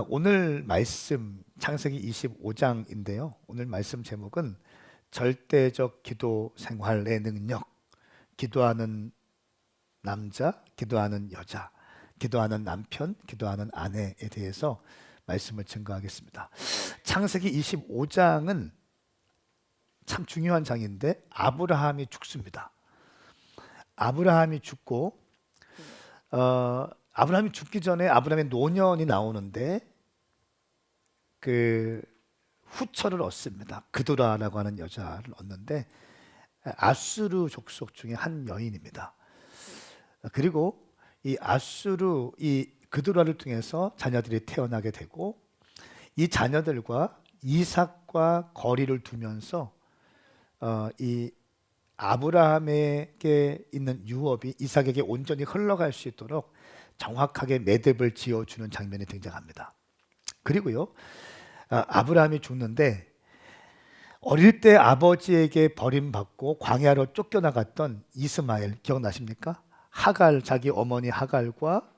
오늘 말씀 창세기 25장인데요. 오늘 말씀 제목은 절대적 기도 생활의 능력, 기도하는 남자, 기도하는 여자, 기도하는 남편, 기도하는 아내에 대해서 말씀을 증거하겠습니다. 창세기 25장은 참 중요한 장인데 아브라함이 죽습니다. 아브라함이 죽고 아브라함이 죽기 전에 아브라함의 노년이 나오는데 그 후처를 얻습니다. 그도라라고 하는 여자를 얻는데 아수르 족속 중에 한 여인입니다. 그리고 이 아수르 이 그도라를 통해서 자녀들이 태어나게 되고 이 자녀들과 이삭과 거리를 두면서 이 아브라함에게 있는 유업이 이삭에게 온전히 흘러갈 수 있도록 정확하게 매듭을 지어주는 장면이 등장합니다. 그리고요, 아브라함이 죽는데 어릴 때 아버지에게 버림받고 광야로 쫓겨나갔던 이스마엘 기억나십니까? 하갈, 자기 어머니 하갈과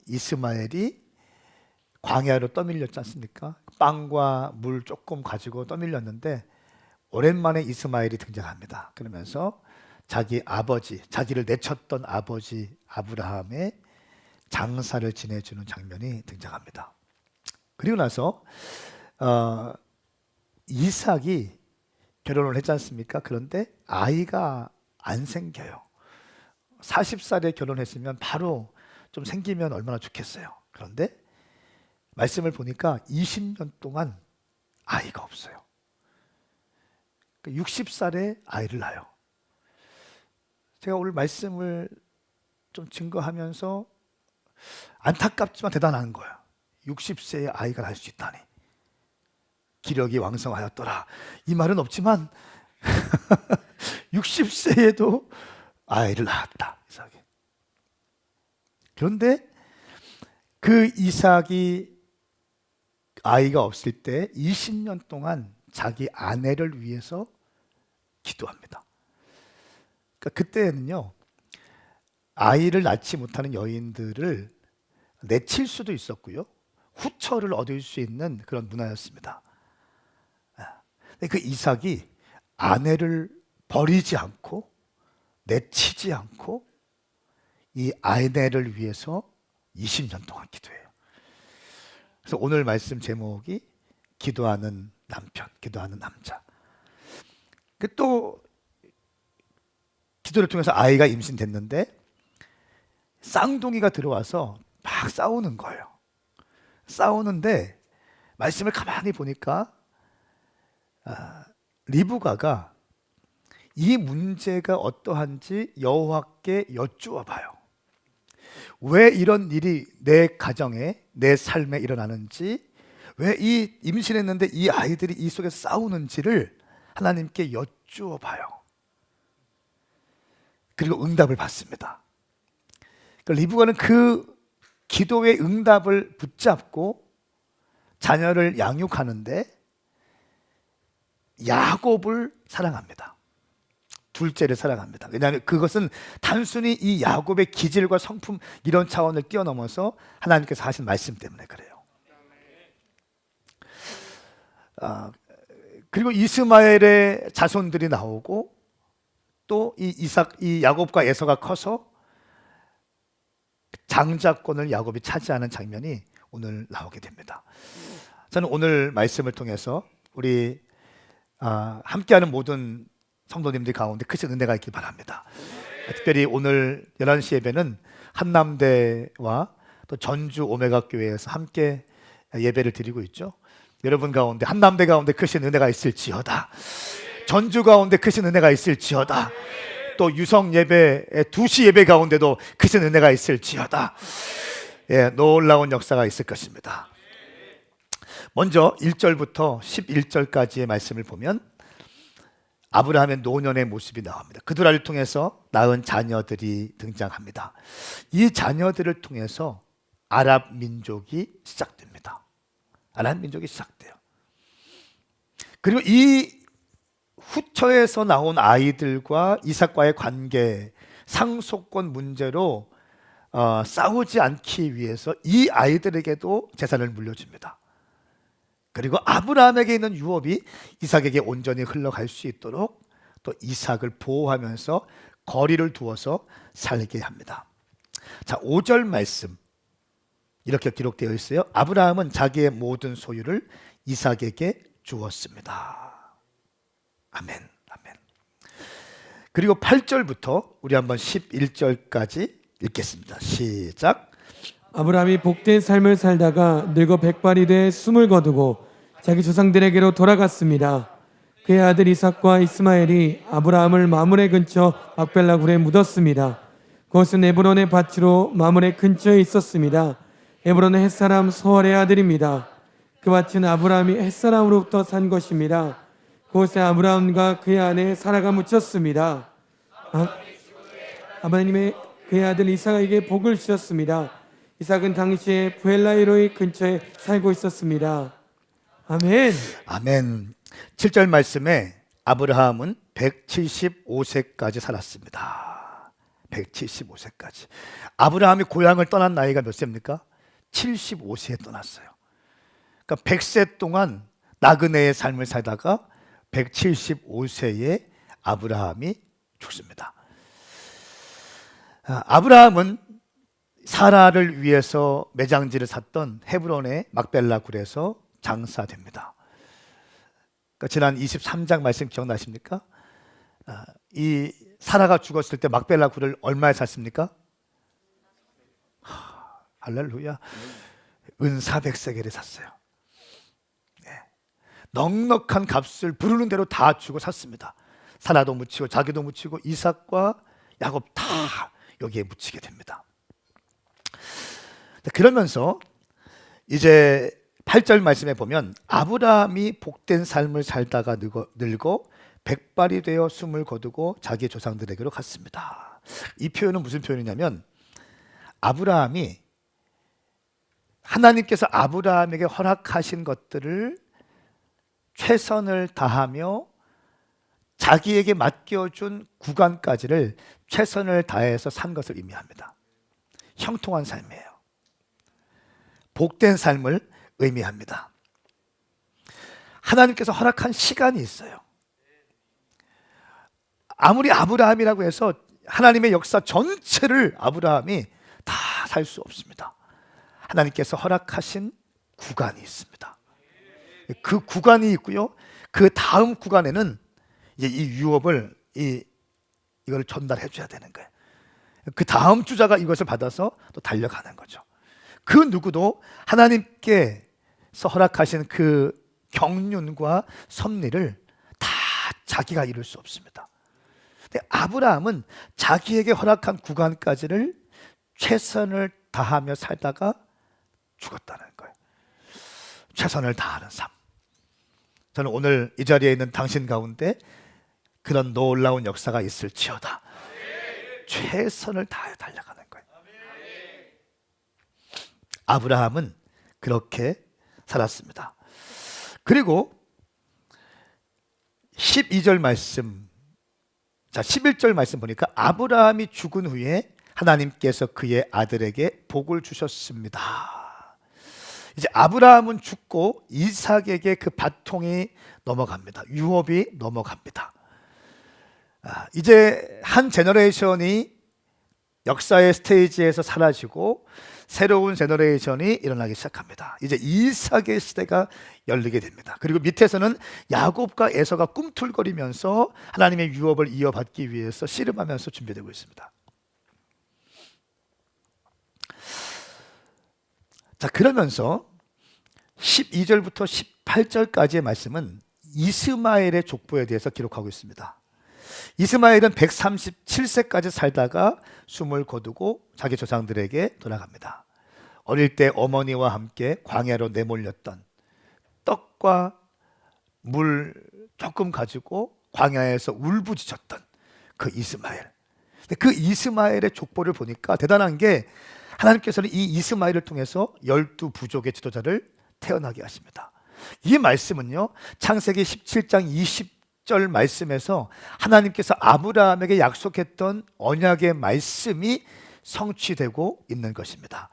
이스마엘이 광야로 떠밀렸지 않습니까? 빵과 물 조금 가지고 떠밀렸는데 오랜만에 이스마엘이 등장합니다. 그러면서 자기 아버지, 자기를 내쳤던 아버지 아브라함의 장사를 지내주는 장면이 등장합니다. 그리고 나서 이삭이 결혼을 했지 않습니까? 그런데 아이가 안 생겨요. 40살에 결혼했으면 바로 좀 생기면 얼마나 좋겠어요. 그런데 말씀을 보니까 20년 동안 아이가 없어요. 60살에 아이를 낳아요. 제가 오늘 말씀을 좀 증거하면서 안타깝지만 대단한 거예요. 60세에 아이가 날 수 있다니. 기력이 왕성하였더라. 이 말은 없지만 60세에도 아이를 낳았다. 이삭이. 그런데 그 이삭이 아이가 없을 때 20년 동안 자기 아내를 위해서 기도합니다. 그러니까 그때는요, 아이를 낳지 못하는 여인들을 내칠 수도 있었고요, 후처를 얻을 수 있는 그런 문화였습니다. 그 이삭이 아내를 버리지 않고 내치지 않고 이 아내를 위해서 20년 동안 기도해요. 그래서 오늘 말씀 제목이 기도하는 남편, 기도하는 남자. 또 기도를 통해서 아이가 임신됐는데 쌍둥이가 들어와서 막 싸우는 거예요. 싸우는데 말씀을 가만히 보니까 리브가가 이 문제가 어떠한지 여호와께 여쭈어 봐요. 왜 이런 일이 내 가정에, 내 삶에 일어나는지, 왜 이 임신했는데 이 아이들이 이 속에서 싸우는지를 하나님께 여쭈어 봐요. 그리고 응답을 받습니다. 리브가는 그 기도의 응답을 붙잡고 자녀를 양육하는데 야곱을 사랑합니다. 둘째를 사랑합니다. 왜냐하면 그것은 단순히 이 야곱의 기질과 성품 이런 차원을 뛰어넘어서 하나님께서 하신 말씀 때문에 그래요. 그리고 이스마엘의 자손들이 나오고 또 이 야곱과 에서가 커서 장자권을 야곱이 차지하는 장면이 오늘 나오게 됩니다. 저는 오늘 말씀을 통해서 우리 함께하는 모든 성도님들 가운데 크신 은혜가 있길 바랍니다. 특별히 오늘 11시 예배는 한남대와 또 전주 오메가 교회에서 함께 예배를 드리고 있죠. 여러분 가운데 한남대 가운데 크신 은혜가 있을지어다. 전주 가운데 크신 은혜가 있을지어다. 또 유성 예배 2시 예배 가운데도 크신 은혜가 있을지어다. 예, 놀라운 역사가 있을 것입니다. 먼저 1절부터 11절까지의 말씀을 보면 아브라함의 노년의 모습이 나옵니다. 그도라를 통해서 낳은 자녀들이 등장합니다. 이 자녀들을 통해서 아랍 민족이 시작됩니다. 아랍 민족이 시작돼요. 그리고 이 후처에서 나온 아이들과 이삭과의 관계, 상속권 문제로 싸우지 않기 위해서 이 아이들에게도 재산을 물려줍니다. 그리고 아브라함에게 있는 유업이 이삭에게 온전히 흘러갈 수 있도록 또 이삭을 보호하면서 거리를 두어서 살게 합니다. 자, 5절 말씀 이렇게 기록되어 있어요. 아브라함은 자기의 모든 소유를 이삭에게 주었습니다. 아멘, 아멘. 그리고 8절부터 우리 한번 11절까지 읽겠습니다. 시작. 아브라함이 복된 삶을 살다가 늙어 백발이 돼 숨을 거두고 자기 조상들에게로 돌아갔습니다. 그의 아들 이삭과 이스마엘이 아브라함을 마므레 근처 막벨라 굴에 묻었습니다. 그것은 에브론의 밭으로 마므레 근처에 있었습니다. 에브론은 햇사람 소알의 아들입니다. 그 밭은 아브라함이 햇사람으로부터 산 것입니다. 그곳에 아브라함과 그의 아내 사라가 묻혔습니다. 아버님의 그의 아들 이삭에게 복을 주셨습니다. 이삭은 당시에 부엘라이로이 근처에 살고 있었습니다. 아멘. 아멘. 7절 말씀에 아브라함은 175세까지 살았습니다. 175세까지. 아브라함이 고향을 떠난 나이가 몇 세입니까? 75세에 떠났어요. 그러니까 100세 동안 나그네의 삶을 살다가 175세에 아브라함이 죽습니다. 아브라함은 사라를 위해서 매장지를 샀던 헤브론의 막벨라 굴에서 장사됩니다. 그러니까 지난 23장 말씀 기억나십니까? 이 사라가 죽었을 때 막벨라 굴을 얼마에 샀습니까? 할렐루야. 은 400세겔에 샀어요. 네. 넉넉한 값을 부르는 대로 다 주고 샀습니다. 사라도 묻히고 자기도 묻히고 이삭과 야곱 다 여기에 묻히게 됩니다. 그러면서 이제 8절 말씀에 보면 아브라함이 복된 삶을 살다가 늙어 백발이 되어 숨을 거두고 자기 조상들에게로 갔습니다. 이 표현은 무슨 표현이냐면 아브라함이 하나님께서 아브라함에게 허락하신 것들을 최선을 다하며 자기에게 맡겨준 구간까지를 최선을 다해서 산 것을 의미합니다. 형통한 삶이에요. 복된 삶을 의미합니다. 하나님께서 허락한 시간이 있어요. 아무리 아브라함이라고 해서 하나님의 역사 전체를 아브라함이 다 살 수 없습니다. 하나님께서 허락하신 구간이 있습니다. 그 구간이 있고요. 그 다음 구간에는 이제 이 유업을 이걸 전달해 줘야 되는 거예요. 그 다음 주자가 이것을 받아서 또 달려가는 거죠. 그 누구도 하나님께서 허락하신 그 경륜과 섭리를 다 자기가 이룰 수 없습니다. 근데 아브라함은 자기에게 허락한 구간까지를 최선을 다하며 살다가 죽었다는 거예요. 최선을 다하는 삶. 저는 오늘 이 자리에 있는 당신 가운데 그런 놀라운 역사가 있을지어다. 최선을 다해 달려가는 거예요. 아브라함은 그렇게 살았습니다. 그리고 12절 말씀, 자 11절 말씀 보니까 아브라함이 죽은 후에 하나님께서 그의 아들에게 복을 주셨습니다. 이제 아브라함은 죽고 이삭에게 그 바통이 넘어갑니다. 유업이 넘어갑니다. 이제 한 제너레이션이 역사의 스테이지에서 사라지고 새로운 제너레이션이 일어나기 시작합니다. 이제 이삭의 시대가 열리게 됩니다. 그리고 밑에서는 야곱과 에서가 꿈틀거리면서 하나님의 유업을 이어받기 위해서 씨름하면서 준비되고 있습니다. 자, 그러면서 12절부터 18절까지의 말씀은 이스마엘의 족보에 대해서 기록하고 있습니다. 이스마엘은 137세까지 살다가 숨을 거두고 자기 조상들에게 돌아갑니다. 어릴 때 어머니와 함께 광야로 내몰렸던 떡과 물 조금 가지고 광야에서 울부짖었던 그 이스마엘. 그 이스마엘의 족보를 보니까 대단한 게 하나님께서는 이 이스마엘을 통해서 12부족의 지도자를 태어나게 하십니다. 이 말씀은요, 창세기 17장 20절 말씀에서 하나님께서 아브라함에게 약속했던 언약의 말씀이 성취되고 있는 것입니다.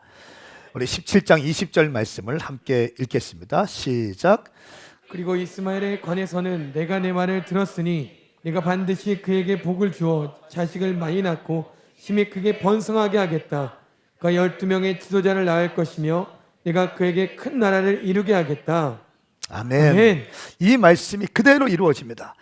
우리 17장 20절 말씀을 함께 읽겠습니다. 시작. 그리고 이스마엘에 관해서는 내가 내 말을 들었으니 내가 반드시 그에게 복을 주어 자식을 많이 낳고 심히 크게 번성하게 하겠다. 그가 12명의 지도자를 낳을 것이며 내가 그에게 큰 나라를 이루게 하겠다. 아멘. 아멘. 이 말씀이 그대로 이루어집니다.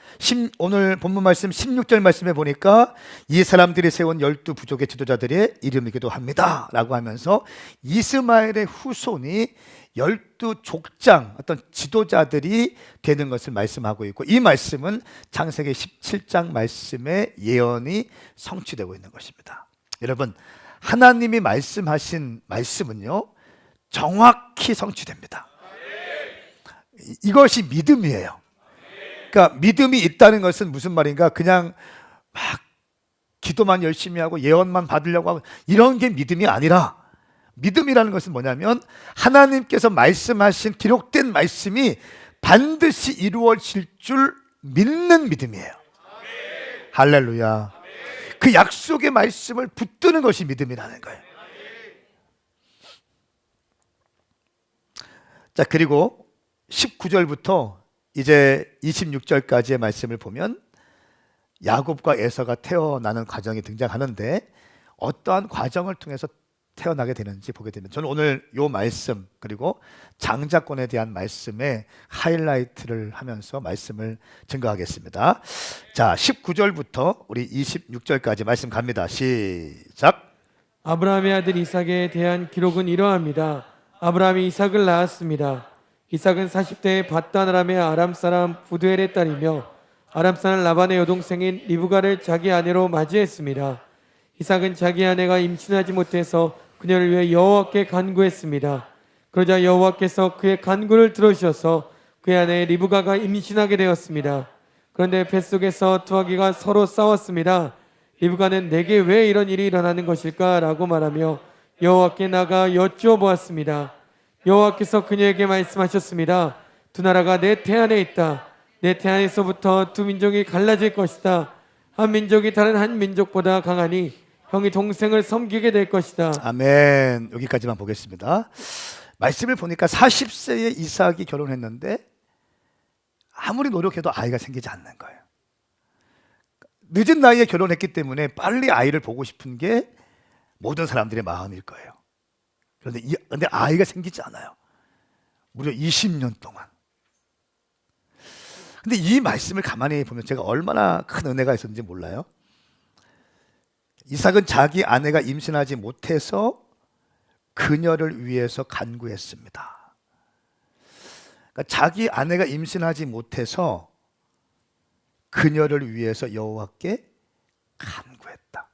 오늘 본문 말씀 16절 말씀에 보니까 이 사람들이 세운 12부족의 지도자들의 이름이기도 합니다 라고 하면서 이스마엘의 후손이 12족장 어떤 지도자들이 되는 것을 말씀하고 있고, 이 말씀은 창세기 17장 말씀의 예언이 성취되고 있는 것입니다. 여러분, 하나님이 말씀하신 말씀은요 정확히 성취됩니다. 이것이 믿음이에요. 그러니까 믿음이 있다는 것은 무슨 말인가? 그냥 막 기도만 열심히 하고 예언만 받으려고 하고 이런 게 믿음이 아니라, 믿음이라는 것은 뭐냐면 하나님께서 말씀하신 기록된 말씀이 반드시 이루어질 줄 믿는 믿음이에요. 할렐루야. 그 약속의 말씀을 붙드는 것이 믿음이라는 거예요. 자, 그리고 19절부터 이제 26절까지의 말씀을 보면 야곱과 에서가 태어나는 과정이 등장하는데, 어떠한 과정을 통해서 태어나게 되는지 보게 되면, 저는 오늘 이 말씀 그리고 장자권에 대한 말씀에 하이라이트를 하면서 말씀을 증거하겠습니다. 자, 19절부터 우리 26절까지 말씀 갑니다. 시작. 아브라함의 아들 이삭에 대한 기록은 이러합니다. 아브라함이 이삭을 낳았습니다. 이삭은 40대에 밧단 아람의 아람 사람 부두엘의 딸이며 아람 사람 라반의 여동생인 리브가를 자기 아내로 맞이했습니다. 이삭은 자기 아내가 임신하지 못해서 그녀를 위해 여호와께 간구했습니다. 그러자 여호와께서 그의 간구를 들어주셔서 그의 아내 리브가가 임신하게 되었습니다. 그런데 뱃속에서 두 아기가 서로 싸웠습니다. 리브가는 내게 왜 이런 일이 일어나는 것일까? 라고 말하며 여호와께 나가 여쭈어 보았습니다. 여호와께서 그녀에게 말씀하셨습니다. 두 나라가 내 태안에 있다. 내 태안에서부터 두 민족이 갈라질 것이다. 한 민족이 다른 한 민족보다 강하니 형이 동생을 섬기게 될 것이다. 아멘. 여기까지만 보겠습니다. 말씀을 보니까 40세에 이삭이 결혼했는데 아무리 노력해도 아이가 생기지 않는 거예요. 늦은 나이에 결혼했기 때문에 빨리 아이를 보고 싶은 게 모든 사람들의 마음일 거예요. 그런데 아이가 생기지 않아요. 무려 20년 동안. 근데 이 말씀을 가만히 보면 제가 얼마나 큰 은혜가 있었는지 몰라요. 이삭은 자기 아내가 임신하지 못해서 그녀를 위해서 간구했습니다. 그러니까 자기 아내가 임신하지 못해서 그녀를 위해서 여호와께 간구했다.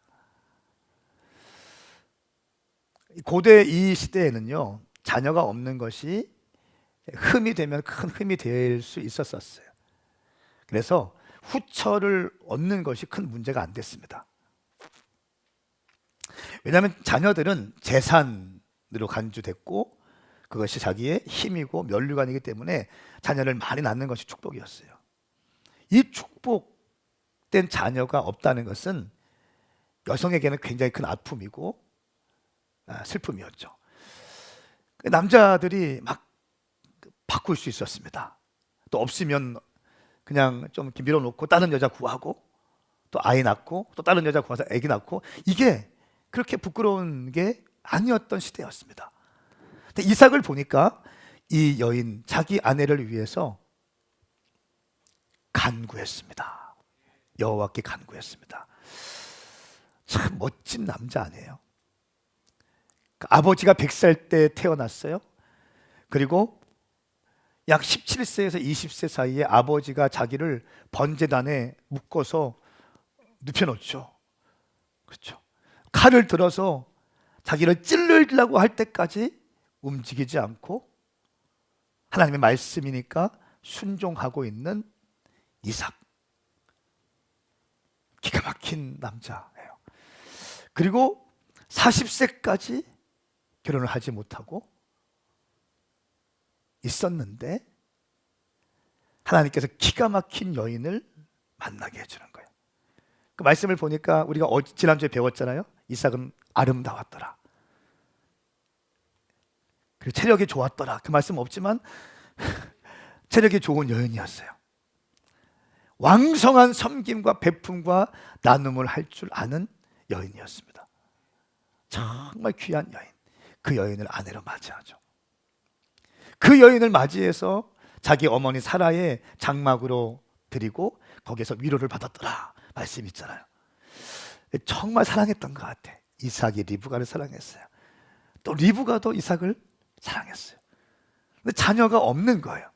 고대 이 시대에는요, 자녀가 없는 것이 흠이 되면 큰 흠이 될 수 있었어요. 그래서 후처를 얻는 것이 큰 문제가 안 됐습니다. 왜냐하면 자녀들은 재산으로 간주됐고 그것이 자기의 힘이고 면류관이기 때문에 자녀를 많이 낳는 것이 축복이었어요. 이 축복된 자녀가 없다는 것은 여성에게는 굉장히 큰 아픔이고 슬픔이었죠. 남자들이 막 바꿀 수 있었습니다. 또 없으면 그냥 좀 이렇게 밀어놓고 다른 여자 구하고 또 아이 낳고 또 다른 여자 구해서 아기 낳고, 이게 그렇게 부끄러운 게 아니었던 시대였습니다. 근데 이삭을 보니까 이 여인 자기 아내를 위해서 간구했습니다. 여호와께 간구했습니다. 참 멋진 남자 아니에요? 아버지가 100살 때 태어났어요. 그리고 약 17세에서 20세 사이에 아버지가 자기를 번제단에 묶어서 눕혀놓죠. 그렇죠. 칼을 들어서 자기를 찔르려고 할 때까지 움직이지 않고 하나님의 말씀이니까 순종하고 있는 이삭. 기가 막힌 남자예요. 그리고 40세까지 결혼을 하지 못하고 있었는데 하나님께서 기가 막힌 여인을 만나게 해주는 거예요. 그 말씀을 보니까 우리가 지난주에 배웠잖아요. 이삭은 아름다웠더라. 그리고 체력이 좋았더라. 그 말씀 없지만 체력이 좋은 여인이었어요. 왕성한 섬김과 베품과 나눔을 할 줄 아는 여인이었습니다. 정말 귀한 여인. 그 여인을 아내로 맞이하죠. 그 여인을 맞이해서 자기 어머니 사라의 장막으로 드리고 거기서 위로를 받았더라 말씀 있잖아요. 정말 사랑했던 것 같아. 이삭이 리브가를 사랑했어요. 또 리브가도 이삭을 사랑했어요. 근데 자녀가 없는 거예요.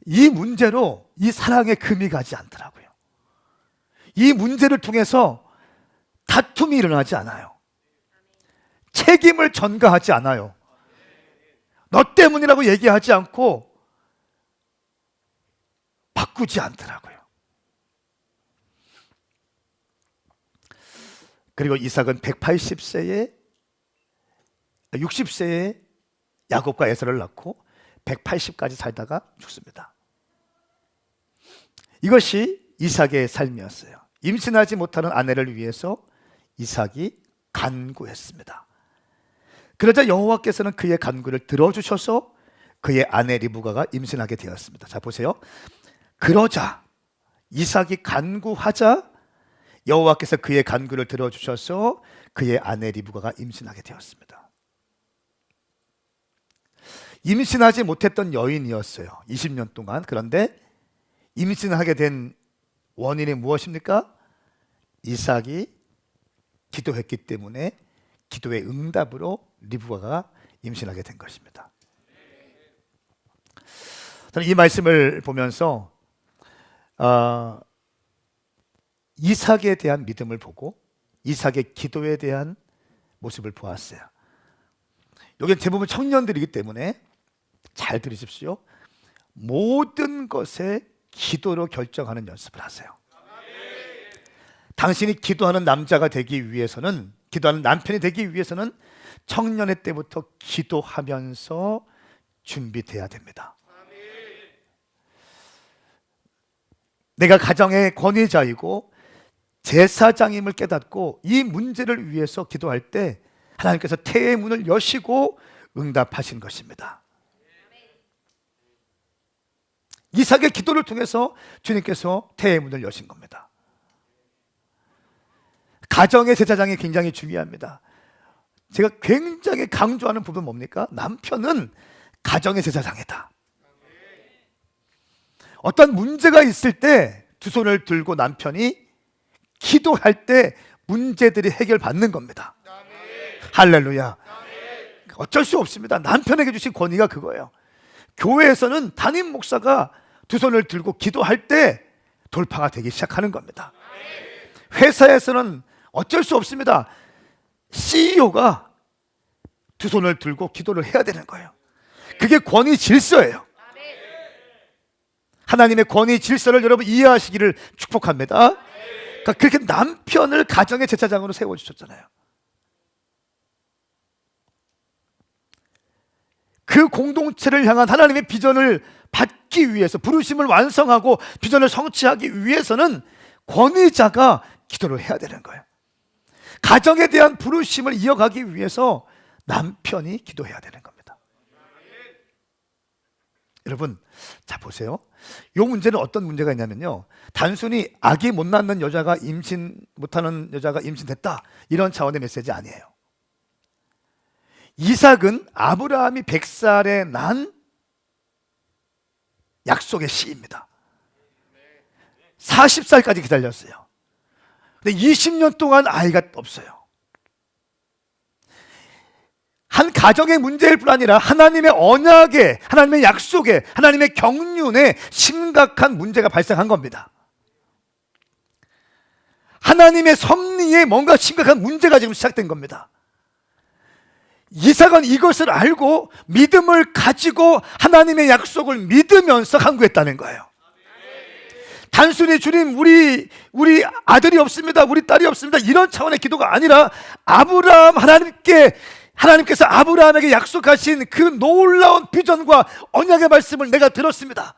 이 문제로 이 사랑에 금이 가지 않더라고요. 이 문제를 통해서 다툼이 일어나지 않아요. 책임을 전가하지 않아요. 너 때문이라고 얘기하지 않고 바꾸지 않더라고요. 그리고 이삭은 180세에 60세에 야곱과 에서를 낳고 180까지 살다가 죽습니다. 이것이 이삭의 삶이었어요. 임신하지 못하는 아내를 위해서 이삭이 간구했습니다. 그러자 여호와께서는 그의 간구를 들어주셔서 그의 아내 리브가가 임신하게 되었습니다. 자, 보세요. 그러자 이삭이 간구하자 여호와께서 그의 간구를 들어주셔서 그의 아내 리브가가 임신하게 되었습니다. 임신하지 못했던 여인이었어요. 20년 동안. 그런데 임신하게 된 원인이 무엇입니까? 이삭이 기도했기 때문에 기도의 응답으로 리브가가 임신하게 된 것입니다. 저는 이 말씀을 보면서 이삭에 대한 믿음을 보고 이삭의 기도에 대한 모습을 보았어요. 여기는 대부분 청년들이기 때문에 잘 들으십시오. 모든 것에 기도로 결정하는 연습을 하세요. 당신이 기도하는 남자가 되기 위해서는, 기도하는 남편이 되기 위해서는 청년의 때부터 기도하면서 준비돼야 됩니다. 내가 가정의 권위자이고 제사장임을 깨닫고 이 문제를 위해서 기도할 때 하나님께서 태의 문을 여시고 응답하신 것입니다. 이삭의 기도를 통해서 주님께서 태의 문을 여신 겁니다. 가정의 제사장이 굉장히 중요합니다. 제가 굉장히 강조하는 부분 뭡니까? 남편은 가정의 제사장이다. 어떤 문제가 있을 때 두 손을 들고 남편이 기도할 때 문제들이 해결받는 겁니다. 할렐루야. 어쩔 수 없습니다. 남편에게 주신 권위가 그거예요. 교회에서는 담임 목사가 두 손을 들고 기도할 때 돌파가 되기 시작하는 겁니다. 회사에서는 어쩔 수 없습니다. CEO가 두 손을 들고 기도를 해야 되는 거예요. 그게 권위 질서예요. 하나님의 권위 질서를 여러분 이해하시기를 축복합니다. 그러니까 그렇게 남편을 가정의 제사장으로 세워주셨잖아요. 그 공동체를 향한 하나님의 비전을 받기 위해서, 부르심을 완성하고 비전을 성취하기 위해서는 권위자가 기도를 해야 되는 거예요. 가정에 대한 부르심을 이어가기 위해서 남편이 기도해야 되는 겁니다. 여러분, 자 보세요. 이 문제는 어떤 문제가 있냐면요, 단순히 아기 못 낳는 여자가 못하는 여자가 임신됐다, 이런 차원의 메시지 아니에요. 이삭은 아브라함이 100살에 난 약속의 씨입니다. 40살까지 기다렸어요. 근데 20년 동안 아이가 없어요. 한 가정의 문제일 뿐 아니라 하나님의 언약에, 하나님의 약속에, 하나님의 경륜에 심각한 문제가 발생한 겁니다. 하나님의 섭리에 뭔가 심각한 문제가 지금 시작된 겁니다. 이삭은 이것을 알고 믿음을 가지고 하나님의 약속을 믿으면서 간구했다는 거예요. 단순히 주님, 우리 아들이 없습니다, 우리 딸이 없습니다, 이런 차원의 기도가 아니라 하나님께서 아브라함에게 약속하신 그 놀라운 비전과 언약의 말씀을 내가 들었습니다.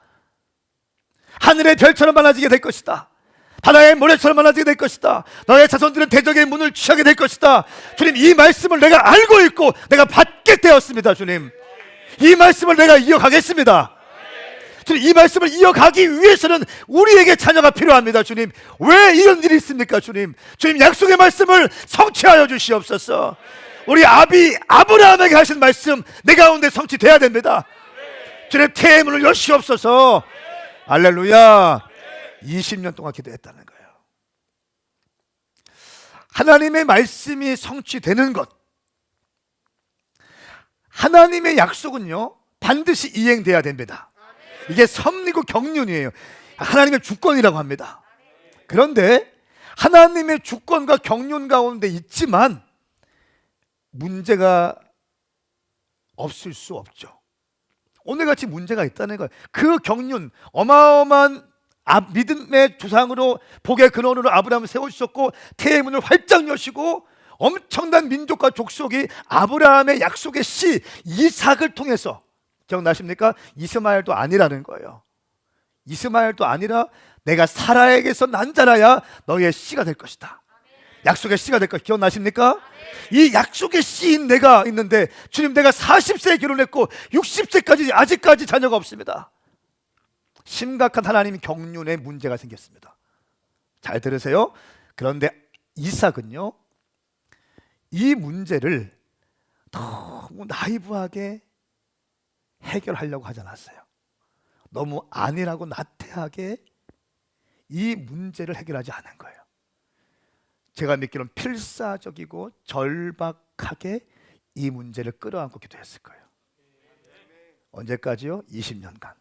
하늘의 별처럼 많아지게 될 것이다. 바다의 모래처럼 많아지게 될 것이다. 너의 자손들은 대적의 문을 취하게 될 것이다. 주님, 이 말씀을 내가 알고 있고 내가 받게 되었습니다. 주님, 이 말씀을 내가 이어가겠습니다. 주님, 이 말씀을 이어가기 위해서는 우리에게 자녀가 필요합니다. 주님, 왜 이런 일이 있습니까? 주님, 약속의 말씀을 성취하여 주시옵소서. 우리 아비 아브라함에게 하신 말씀 내 가운데 성취돼야 됩니다. 주님, 태의 문을 여시옵소서. 할렐루야. 20년 동안 기도했다는 거예요. 하나님의 말씀이 성취되는 것, 하나님의 약속은요 반드시 이행돼야 됩니다. 이게 섭리고 경륜이에요. 하나님의 주권이라고 합니다. 그런데 하나님의 주권과 경륜 가운데 있지만 문제가 없을 수 없죠. 오늘같이 문제가 있다는 거예요. 그 경륜, 어마어마한 믿음의 조상으로 복의 근원으로 아브라함을 세우셨고 태의 문을 활짝 여시고 엄청난 민족과 족속이 아브라함의 약속의 씨 이삭을 통해서, 기억나십니까? 이스마엘도 아니라는 거예요. 이스마엘도 아니라 내가 사라에게서 난 자라야 너의 씨가 될 것이다. 약속의 씨가 될 것, 기억나십니까? 이 약속의 씨인 내가 있는데 주님, 내가 40세에 결혼했고 60세까지 아직까지 자녀가 없습니다. 심각한 하나님 경륜에 문제가 생겼습니다. 잘 들으세요. 그런데 이삭은요 이 문제를 너무 나이브하게 해결하려고 하지 않았어요. 너무 안일하고 나태하게 이 문제를 해결하지 않은 거예요. 제가 믿기로는 필사적이고 절박하게 이 문제를 끌어안고 기도했을 거예요. 언제까지요? 20년간.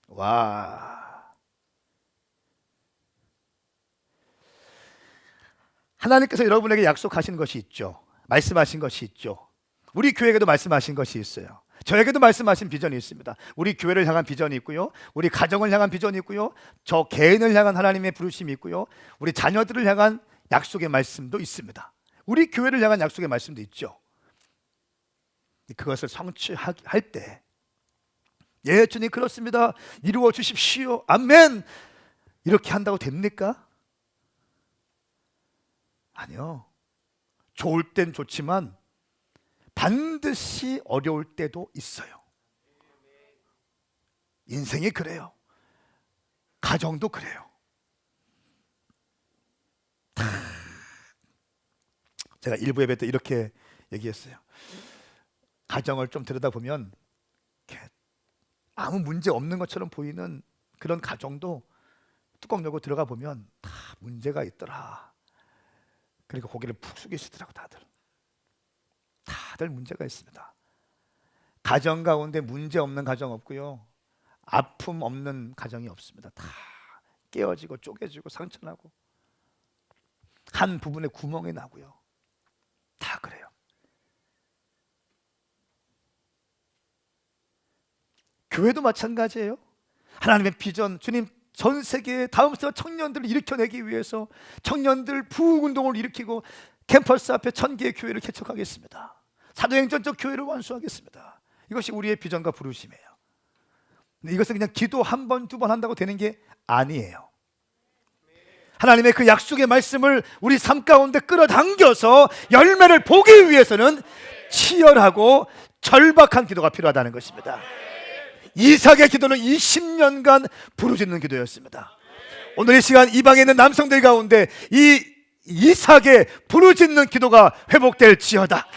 와. 하나님께서 여러분에게 약속하신 것이 있죠. 말씀하신 것이 있죠. 우리 교회에게도 말씀하신 것이 있어요. 저에게도 말씀하신 비전이 있습니다. 우리 교회를 향한 비전이 있고요, 우리 가정을 향한 비전이 있고요, 저 개인을 향한 하나님의 부르심이 있고요, 우리 자녀들을 향한 약속의 말씀도 있습니다. 우리 교회를 향한 약속의 말씀도 있죠. 그것을 성취할 때, 예 주님 그렇습니다, 이루어 주십시오, 아멘, 이렇게 한다고 됩니까? 아니요. 좋을 땐 좋지만 반드시 어려울 때도 있어요. 인생이 그래요. 가정도 그래요. 제가 일부 예배 때 이렇게 얘기했어요. 가정을 좀 들여다보면 아무 문제 없는 것처럼 보이는 그런 가정도 뚜껑 열고 들어가 보면 다 문제가 있더라. 그러니까 고개를 푹 숙이시더라고. 다들 문제가 있습니다. 가정 가운데 문제 없는 가정 없고요, 아픔 없는 가정이 없습니다. 다 깨어지고 쪼개지고 상처나고 한 부분에 구멍이 나고요, 다 그래요. 교회도 마찬가지예요. 하나님의 비전, 주님 전 세계에 다음 세대 청년들을 일으켜내기 위해서 청년들 부흥운동을 일으키고 캠퍼스 앞에 1000개의 교회를 개척하겠습니다. 사도행전적 교회를 완수하겠습니다. 이것이 우리의 비전과 부르심이에요. 근데 이것은 그냥 기도 한 번, 두 번 한다고 되는 게 아니에요. 하나님의 그 약속의 말씀을 우리 삶 가운데 끌어당겨서 열매를 보기 위해서는 치열하고 절박한 기도가 필요하다는 것입니다. 이삭의 기도는 20년간 부르짖는 기도였습니다. 오늘 이 시간 이 방에 있는 남성들 가운데 이 이삭의 부르짖는 기도가 회복될지어다.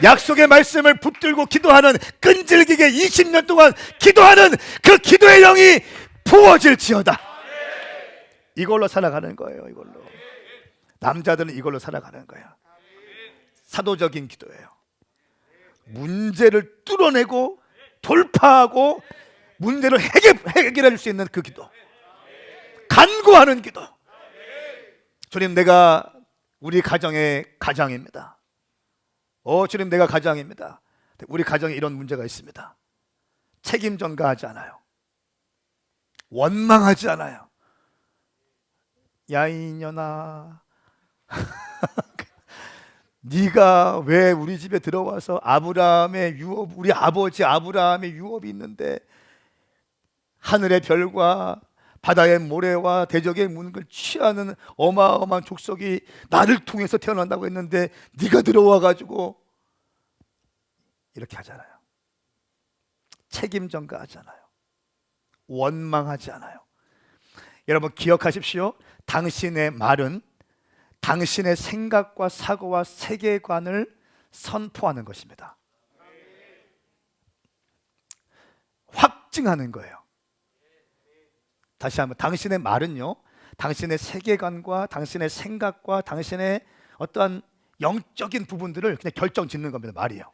약속의 말씀을 붙들고 기도하는, 끈질기게 20년 동안 기도하는 그 기도의 영이 부어질지어다. 이걸로 살아가는 거예요. 이걸로 남자들은 이걸로 살아가는 거예요. 사도적인 기도예요. 문제를 뚫어내고 돌파하고 문제를 해결할 수 있는 그 기도, 간구하는 기도. 주님, 내가 우리 가정의 가장입니다. 주님, 내가 가장입니다. 우리 가정에 이런 문제가 있습니다. 책임 전가하지 않아요. 원망하지 않아요. 야 이년아, 네가 왜 우리 집에 들어와서 아브라함의 유업, 우리 아버지 아브라함의 유업이 있는데 하늘의 별과 바다의 모래와 대적의 문을 취하는 어마어마한 족속이 나를 통해서 태어난다고 했는데 네가 들어와 가지고 이렇게 하잖아요. 책임 전가하잖아요. 원망하지 않아요. 여러분 기억하십시오. 당신의 말은 당신의 생각과 사고와 세계관을 선포하는 것입니다. 확증하는 거예요. 다시 한번, 당신의 말은요, 당신의 세계관과 당신의 생각과 당신의 어떠한 영적인 부분들을 그냥 결정 짓는 겁니다. 말이요.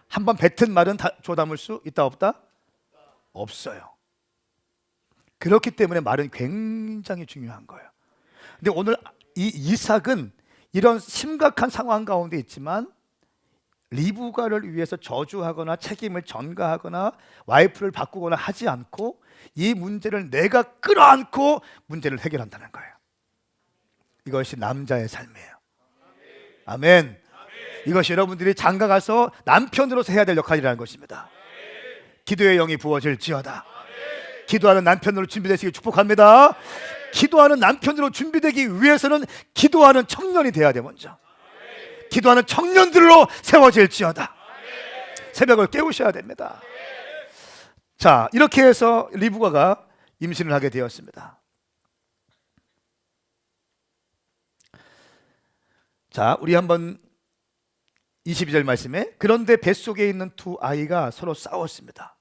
한번 뱉은 말은 줘 담을 수 있다 없다? 없어요. 그렇기 때문에 말은 굉장히 중요한 거예요. 근데 오늘 이 이삭은 이런 심각한 상황 가운데 있지만 리브가를 위해서 저주하거나 책임을 전가하거나 와이프를 바꾸거나 하지 않고 이 문제를 내가 끌어안고 문제를 해결한다는 거예요. 이것이 남자의 삶이에요. 아멘. 이것이 여러분들이 장가 가서 남편으로서 해야 될 역할이라는 것입니다. 기도의 영이 부어질지어다. 기도하는 남편으로 준비되시길 축복합니다. 기도하는 남편으로 준비되기 위해서는 기도하는 청년이 돼야 돼. 먼저 기도하는 청년들로 세워질지어다. 새벽을 깨우셔야 됩니다. 자, 이렇게 해서 리브가가 임신을 하게 되었습니다. 자, 우리 한번 22절 말씀에 그런데 뱃속에 있는 두 아이가 서로 싸웠습니다.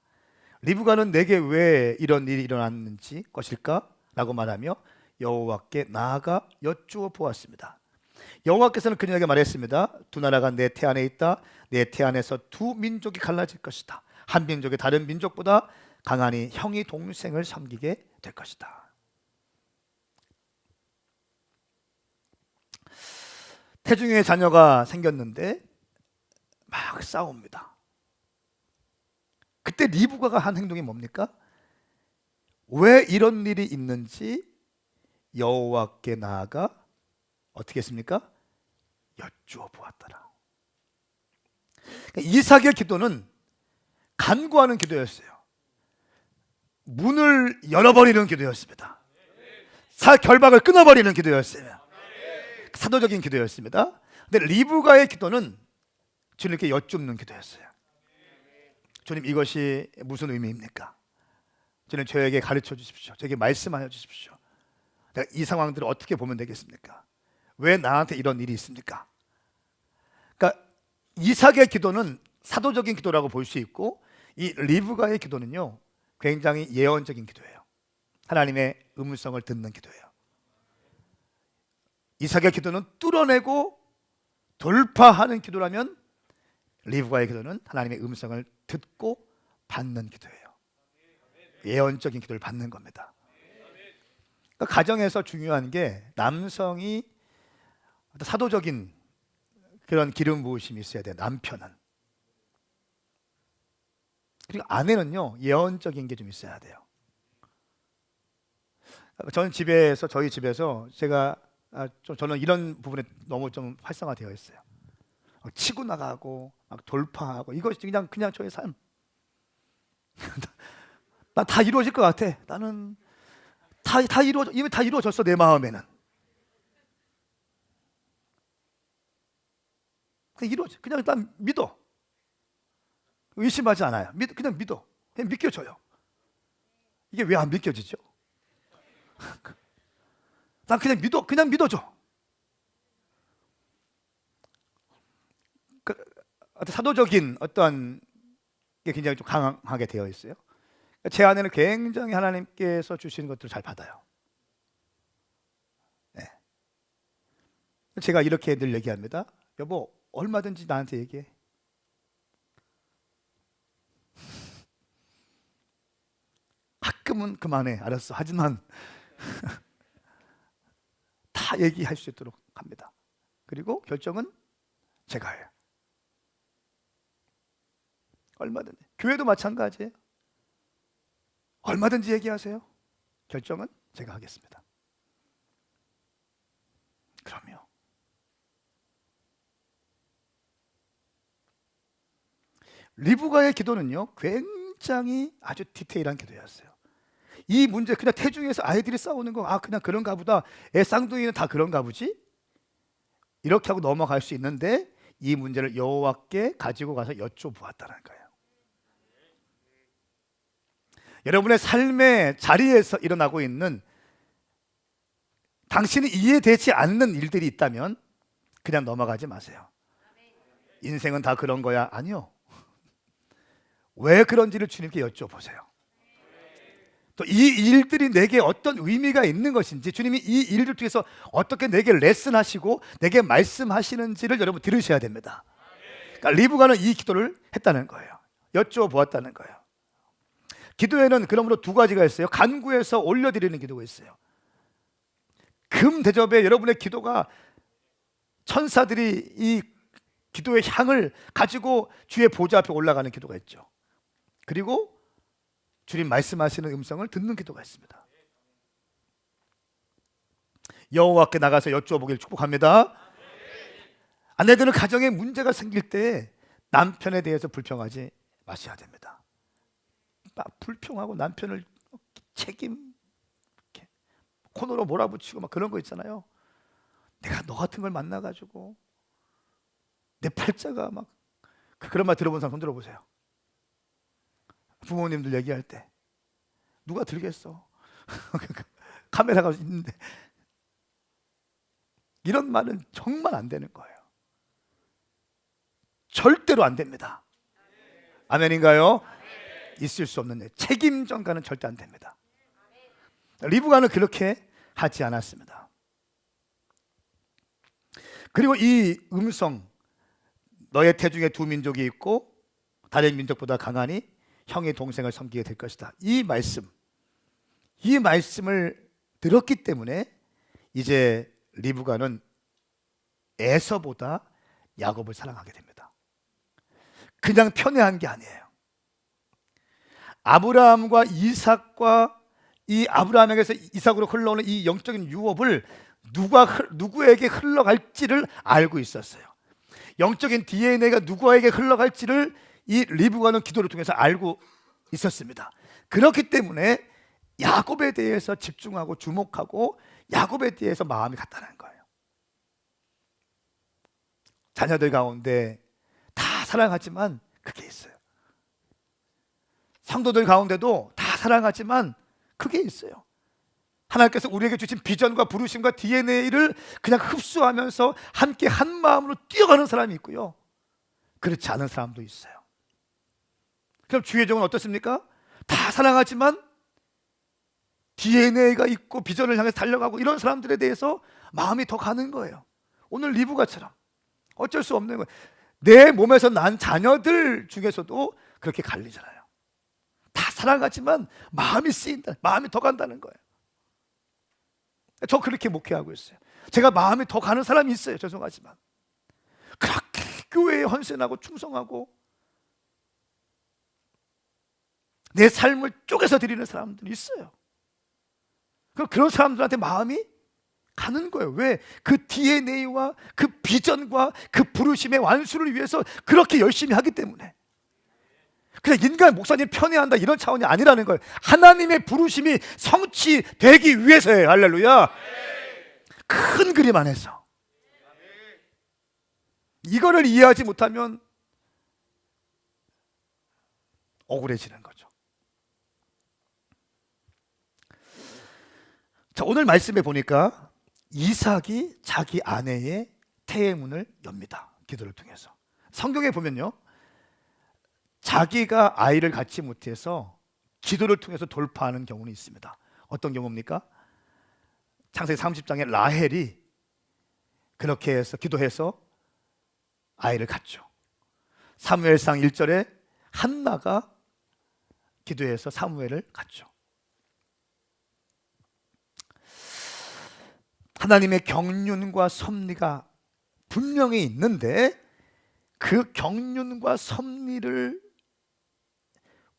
리브가는 내게 왜 이런 일이 일어났는지 것일까? 라고 말하며 여호와께 나아가 여쭈어 보았습니다. 여호와께서는 그녀에게 말했습니다. 두 나라가 내 태 안에 있다. 내 태 안에서 두 민족이 갈라질 것이다. 한 민족이 다른 민족보다 강하니 형이 동생을 섬기게 될 것이다. 태중의 자녀가 생겼는데 막 싸웁니다. 그때 리브가가 한 행동이 뭡니까? 왜 이런 일이 있는지 여호와께 나아가 어떻게 했습니까? 여쭈어 보았더라. 이삭의 기도는 간구하는 기도였어요. 문을 열어버리는 기도였습니다. 결박을 끊어버리는 기도였어요. 사도적인 기도였습니다. 근데 리브가의 기도는 주님께 여쭙는 기도였어요. 주님, 이것이 무슨 의미입니까? 주님, 저에게 가르쳐 주십시오. 저에게 말씀하여 주십시오. 내가 이 상황들을 어떻게 보면 되겠습니까? 왜 나한테 이런 일이 있습니까? 그러니까 이삭의 기도는 사도적인 기도라고 볼 수 있고, 이 리브가의 기도는요 굉장히 예언적인 기도예요. 하나님의 음성을 듣는 기도예요. 이삭의 기도는 뚫어내고 돌파하는 기도라면 리브가의 기도는 하나님의 음성을 듣고 받는 기도예요. 예언적인 기도를 받는 겁니다. 그러니까 가정에서 중요한 게 남성이 사도적인 그런 기름 부으심이 있어야 돼요. 남편은. 그리고 아내는요 예언적인 게 좀 있어야 돼요. 저는 저희 집에서 제가 저는 이런 부분에 너무 좀 활성화되어 있어요. 치고 나가고 막 돌파하고 이것이 그냥 저의 삶. 난 다 이루어질 것 같아. 나는 이미 다 이루어졌어. 내 마음에는. 그냥 난 믿어. 의심하지 않아요. 그냥 믿어. 그냥 믿겨져요. 이게 왜 안 믿겨지죠? 난 그냥 믿어줘. 사도적인 어떠한 게 굉장히 좀 강하게 되어 있어요. 제 아내는 굉장히 하나님께서 주시는 것들을 잘 받아요. 네. 제가 이렇게 늘 얘기합니다. 여보, 얼마든지 나한테 얘기해. 가끔은 그만해. 알았어. 하지만 다 얘기할 수 있도록 합니다. 그리고 결정은 제가 해요. 얼마든지. 교회도 마찬가지예요. 얼마든지 얘기하세요. 결정은 제가 하겠습니다. 그럼요. 리브가의 기도는요 굉장히 아주 디테일한 기도였어요. 이 문제 그냥 태중에서 아이들이 싸우는 거, 아 그냥 그런가 보다, 애 쌍둥이는 다 그런가 보지, 이렇게 하고 넘어갈 수 있는데 이 문제를 여호와께 가지고 가서 여쭤보았다는 거예요. 여러분의 삶의 자리에서 일어나고 있는 당신이 이해되지 않는 일들이 있다면 그냥 넘어가지 마세요. 인생은 다 그런 거야? 아니요. 왜 그런지를 주님께 여쭤보세요. 또 이 일들이 내게 어떤 의미가 있는 것인지, 주님이 이 일들 통해서 어떻게 내게 레슨하시고 내게 말씀하시는지를 여러분 들으셔야 됩니다. 그러니까 리브가는 이 기도를 했다는 거예요. 여쭤보았다는 거예요. 기도에는 그러므로 두 가지가 있어요. 간구해서 올려드리는 기도가 있어요. 금 대접에 여러분의 기도가, 천사들이 이 기도의 향을 가지고 주의 보좌 앞에 올라가는 기도가 있죠. 그리고 주님 말씀하시는 음성을 듣는 기도가 있습니다. 여호와께 나가서 여쭈어보기를 축복합니다. 아내들은 가정에 문제가 생길 때 남편에 대해서 불평하지 마셔야 됩니다. 불평하고 남편을 책임 이렇게 코너로 몰아붙이고 막 그런 거 있잖아요. 내가 너 같은 걸 만나가지고 내 팔자가 막, 그런 말 들어본 사람 손 들어보세요. 부모님들 얘기할 때 누가 들겠어? 카메라가 있는데. 이런 말은 정말 안 되는 거예요. 절대로 안 됩니다. 아멘인가요? 있을 수 없는 일. 책임 전가는 절대 안 됩니다. 리브가는 그렇게 하지 않았습니다. 그리고 이 음성, 너의 태중에 두 민족이 있고 다른 민족보다 강하니 형의 동생을 섬기게 될 것이다. 이 말씀을 들었기 때문에 이제 리브가는 에서보다 야곱을 사랑하게 됩니다. 그냥 편애한 게 아니에요. 아브라함과 이삭과 이 아브라함에게서 이삭으로 흘러오는 이 영적인 유업을 누구에게 흘러갈지를 알고 있었어요. 영적인 DNA가 누구에게 흘러갈지를 이 리브가는 기도를 통해서 알고 있었습니다. 그렇기 때문에 야곱에 대해서 집중하고 주목하고 야곱에 대해서 마음이 갔다는 거예요. 자녀들 가운데 다 사랑하지만 그게 있어요. 성도들 가운데도 다 사랑하지만 그게 있어요. 하나님께서 우리에게 주신 비전과 부르심과 DNA를 그냥 흡수하면서 함께 한 마음으로 뛰어가는 사람이 있고요, 그렇지 않은 사람도 있어요. 그럼 주의 종은 어떻습니까? 다 사랑하지만 DNA가 있고 비전을 향해서 달려가고 이런 사람들에 대해서 마음이 더 가는 거예요. 오늘 리브가처럼 어쩔 수 없는 거예요. 내 몸에서 난 자녀들 중에서도 그렇게 갈리잖아요. 다 사랑하지만 마음이 쓰인다, 마음이 더 간다는 거예요. 저 그렇게 목회하고 있어요. 제가 마음이 더 가는 사람이 있어요. 죄송하지만 그렇게 교회에 헌신하고 충성하고 내 삶을 쪼개서 드리는 사람들이 있어요. 그런 사람들한테 마음이 가는 거예요. 왜? 그 DNA와 그 비전과 그 부르심의 완수를 위해서 그렇게 열심히 하기 때문에. 그냥 인간 목사님 편애한다 이런 차원이 아니라는 거예요. 하나님의 부르심이 성취되기 위해서예요. 할렐루야. 큰 그림 안에서 이거를 이해하지 못하면 억울해지는 거죠. 자, 오늘 말씀에 보니까 이삭이 자기 아내의 태의 문을 엽니다. 기도를 통해서. 성경에 보면요, 자기가 아이를 갖지 못해서 기도를 통해서 돌파하는 경우는 있습니다. 어떤 경우입니까? 창세기 30장에 라헬이 그렇게 해서 기도해서 아이를 갖죠. 사무엘상 1절에 한나가 기도해서 사무엘을 갖죠. 하나님의 경륜과 섭리가 분명히 있는데 그 경륜과 섭리를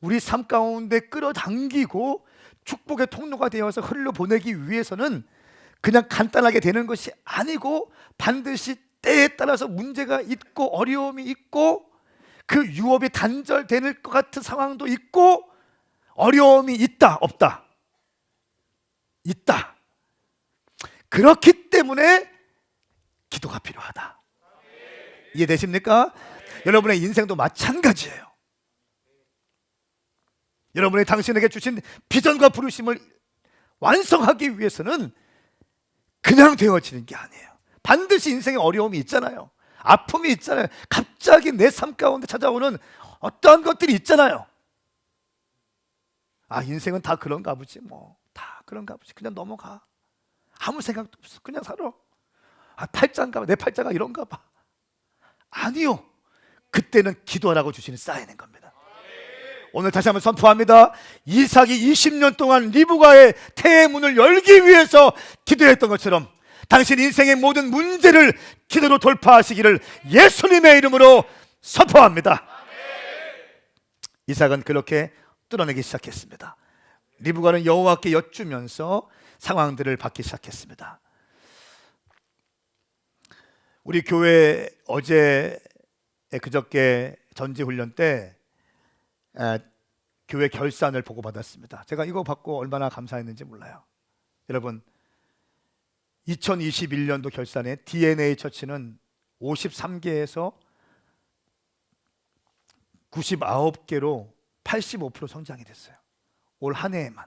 우리 삶 가운데 끌어당기고 축복의 통로가 되어서 흘려보내기 위해서는 그냥 간단하게 되는 것이 아니고 반드시 때에 따라서 문제가 있고 어려움이 있고 그 유업이 단절될 것 같은 상황도 있고 어려움이 있다 없다 있다. 그렇기 때문에 기도가 필요하다. 이해되십니까? 여러분의 인생도 마찬가지예요. 여러분이 당신에게 주신 비전과 부르심을 완성하기 위해서는 그냥 되어지는 게 아니에요. 반드시 인생에 어려움이 있잖아요. 아픔이 있잖아요. 갑자기 내 삶 가운데 찾아오는 어떠한 것들이 있잖아요. 아, 인생은 다 그런가 보지 뭐. 다 그런가 보지. 그냥 넘어가. 아무 생각도 없어. 그냥 살아. 아, 팔자인가 봐. 내 팔자가 이런가 봐. 아니요. 그때는 기도하라고 주시는 사인인 겁니다. 오늘 다시 한번 선포합니다. 이삭이 20년 동안 리브가의 태의 문을 열기 위해서 기도했던 것처럼 당신 인생의 모든 문제를 기도로 돌파하시기를 예수님의 이름으로 선포합니다. 이삭은 그렇게 뚫어내기 시작했습니다. 리브가는 여호와께 여쭈면서 상황들을 받기 시작했습니다. 우리 교회 어제 그저께 전지훈련 때 교회 결산을 보고받았습니다. 제가 이거 받고 얼마나 감사했는지 몰라요. 여러분, 2021년도 결산에 DNA 처치는 53개에서 99개로 85% 성장이 됐어요. 올 한 해에만.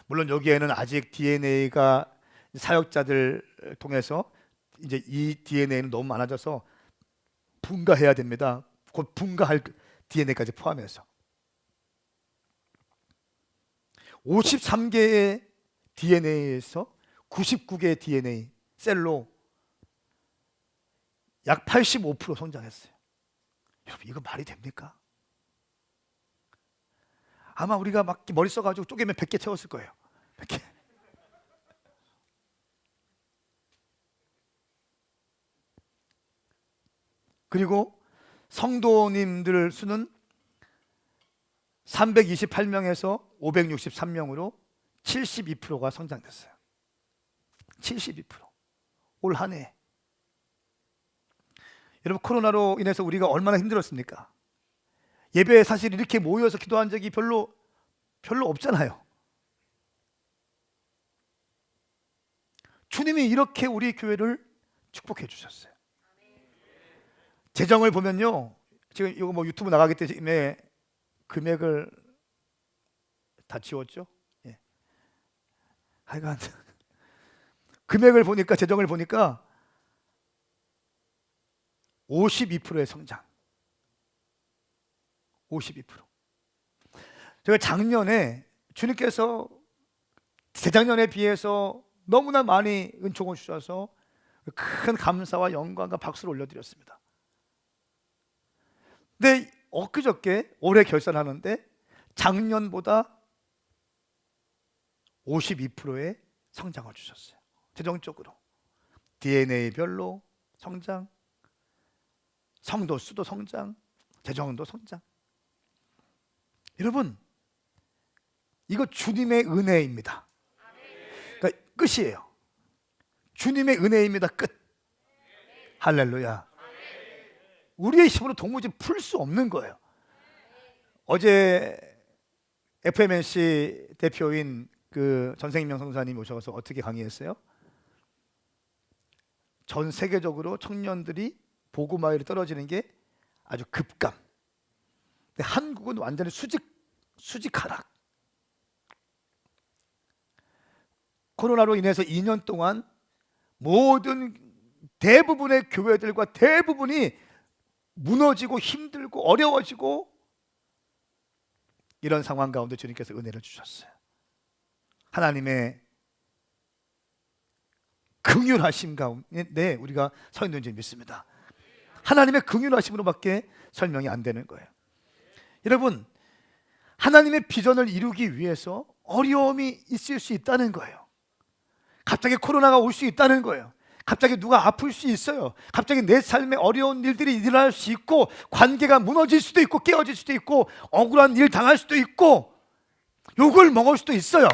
물론 여기에는 아직 DNA가 사역자들 통해서 이제 이 DNA는 너무 많아져서 분가해야 됩니다. 곧 분가할 DNA까지 포함해서 53개의 DNA에서 99개의 DNA 셀로 약 85% 성장했어요. 여러분, 이거 말이 됩니까? 아마 우리가 막 머리 써가지고 쪼개면 100개 채웠을 거예요. 100개. 그리고 성도님들 수는 328명에서 563명으로 72%가 성장됐어요. 72%. 올 한 해. 여러분, 코로나로 인해서 우리가 얼마나 힘들었습니까? 예배에 사실 이렇게 모여서 기도한 적이 별로 없잖아요. 주님이 이렇게 우리 교회를 축복해 주셨어요. 재정을 보면요, 지금 이거 뭐 유튜브 나가기 때문에 금액을 다 지웠죠. 예. 하여간 금액을 보니까, 재정을 보니까 52%의 성장. 52%. 제가 작년에 주님께서 재작년에 비해서 너무나 많이 은총을 주셔서 큰 감사와 영광과 박수를 올려드렸습니다. 근데 엊그저께 올해 결산하는데 작년보다 52%의 성장을 주셨어요. 재정적으로. DNA별로 성장, 성도 수도 성장, 재정도 성장. 여러분, 이거 주님의 은혜입니다. 그러니까 끝이에요. 주님의 은혜입니다. 끝. 할렐루야. 우리의 힘으로 도무지 풀 수 없는 거예요. 어제 FMNC 대표인 그 전생명 성사님 오셔서 어떻게 강의했어요? 전 세계적으로 청년들이 복음화율이 떨어지는 게 아주 급감. 근데 한국은 완전히 수직 하락. 코로나로 인해서 2년 동안 모든 대부분의 교회들과 대부분이 무너지고 힘들고 어려워지고 이런 상황 가운데 주님께서 은혜를 주셨어요. 하나님의 긍휼하심 가운데 우리가 서 있는 줄 믿습니다. 하나님의 긍휼하심으로밖에 설명이 안 되는 거예요. 여러분, 하나님의 비전을 이루기 위해서 어려움이 있을 수 있다는 거예요. 갑자기 코로나가 올 수 있다는 거예요. 갑자기 누가 아플 수 있어요. 갑자기 내 삶에 어려운 일들이 일어날 수 있고, 관계가 무너질 수도 있고, 깨어질 수도 있고, 억울한 일 당할 수도 있고, 욕을 먹을 수도 있어요.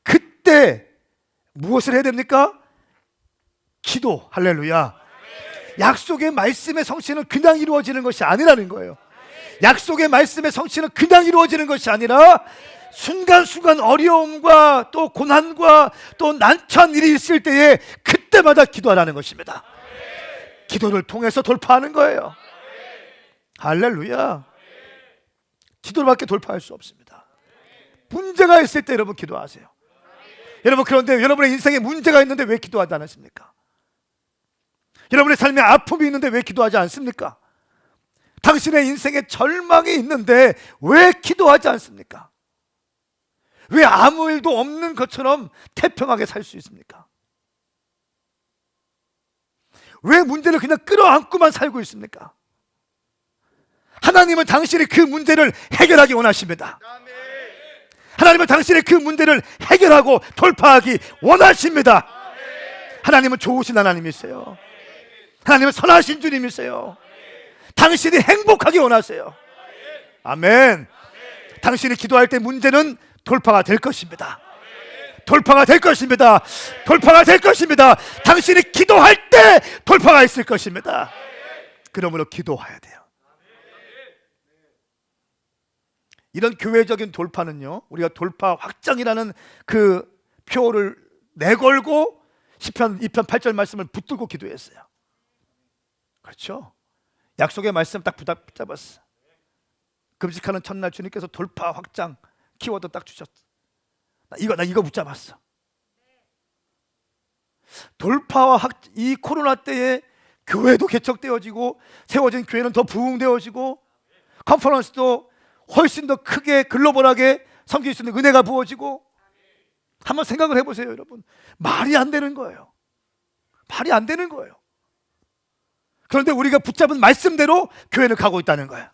그때 무엇을 해야 됩니까? 기도. 할렐루야. 약속의 말씀의 성취는 그냥 이루어지는 것이 아니라는 거예요. 약속의 말씀의 성취는 그냥 이루어지는 것이 아니라 순간순간 어려움과 또 고난과 또 난처한 일이 있을 때에 그때마다 기도하라는 것입니다. 기도를 통해서 돌파하는 거예요. 할렐루야. 기도로밖에 돌파할 수 없습니다. 문제가 있을 때 여러분 기도하세요. 여러분, 그런데 여러분의 인생에 문제가 있는데 왜 기도하지 않으십니까? 여러분의 삶에 아픔이 있는데 왜 기도하지 않습니까? 당신의 인생에 절망이 있는데 왜 기도하지 않습니까? 왜 아무 일도 없는 것처럼 태평하게 살 수 있습니까? 왜 문제를 그냥 끌어안고만 살고 있습니까? 하나님은 당신이 그 문제를 해결하기 원하십니다. 하나님은 당신의 그 문제를 해결하고 돌파하기 원하십니다. 하나님은 좋으신 하나님이세요. 하나님은 선하신 주님이세요. 당신이 행복하기 원하세요. 아멘. 당신이 기도할 때 문제는 돌파가 될 것입니다. 돌파가 될 것입니다. 돌파가 될 것입니다. 당신이 기도할 때 돌파가 있을 것입니다. 그러므로 기도해야 돼요. 이런 교회적인 돌파는요, 우리가 돌파 확장이라는 그 표를 내걸고 시편 2편 8절 말씀을 붙들고 기도했어요. 그렇죠? 약속의 말씀 딱 붙잡았어. 금식하는 첫날 주님께서 돌파 확장 키워드 딱 주셨어. 나 이거 붙잡았어. 돌파와 이 코로나 때에 교회도 개척되어지고 세워진 교회는 더 부흥되어지고 컨퍼런스도 훨씬 더 크게 글로벌하게 섬길 수 있는 은혜가 부어지고. 한번 생각을 해보세요, 여러분. 말이 안 되는 거예요. 말이 안 되는 거예요. 그런데 우리가 붙잡은 말씀대로 교회는 가고 있다는 거예요.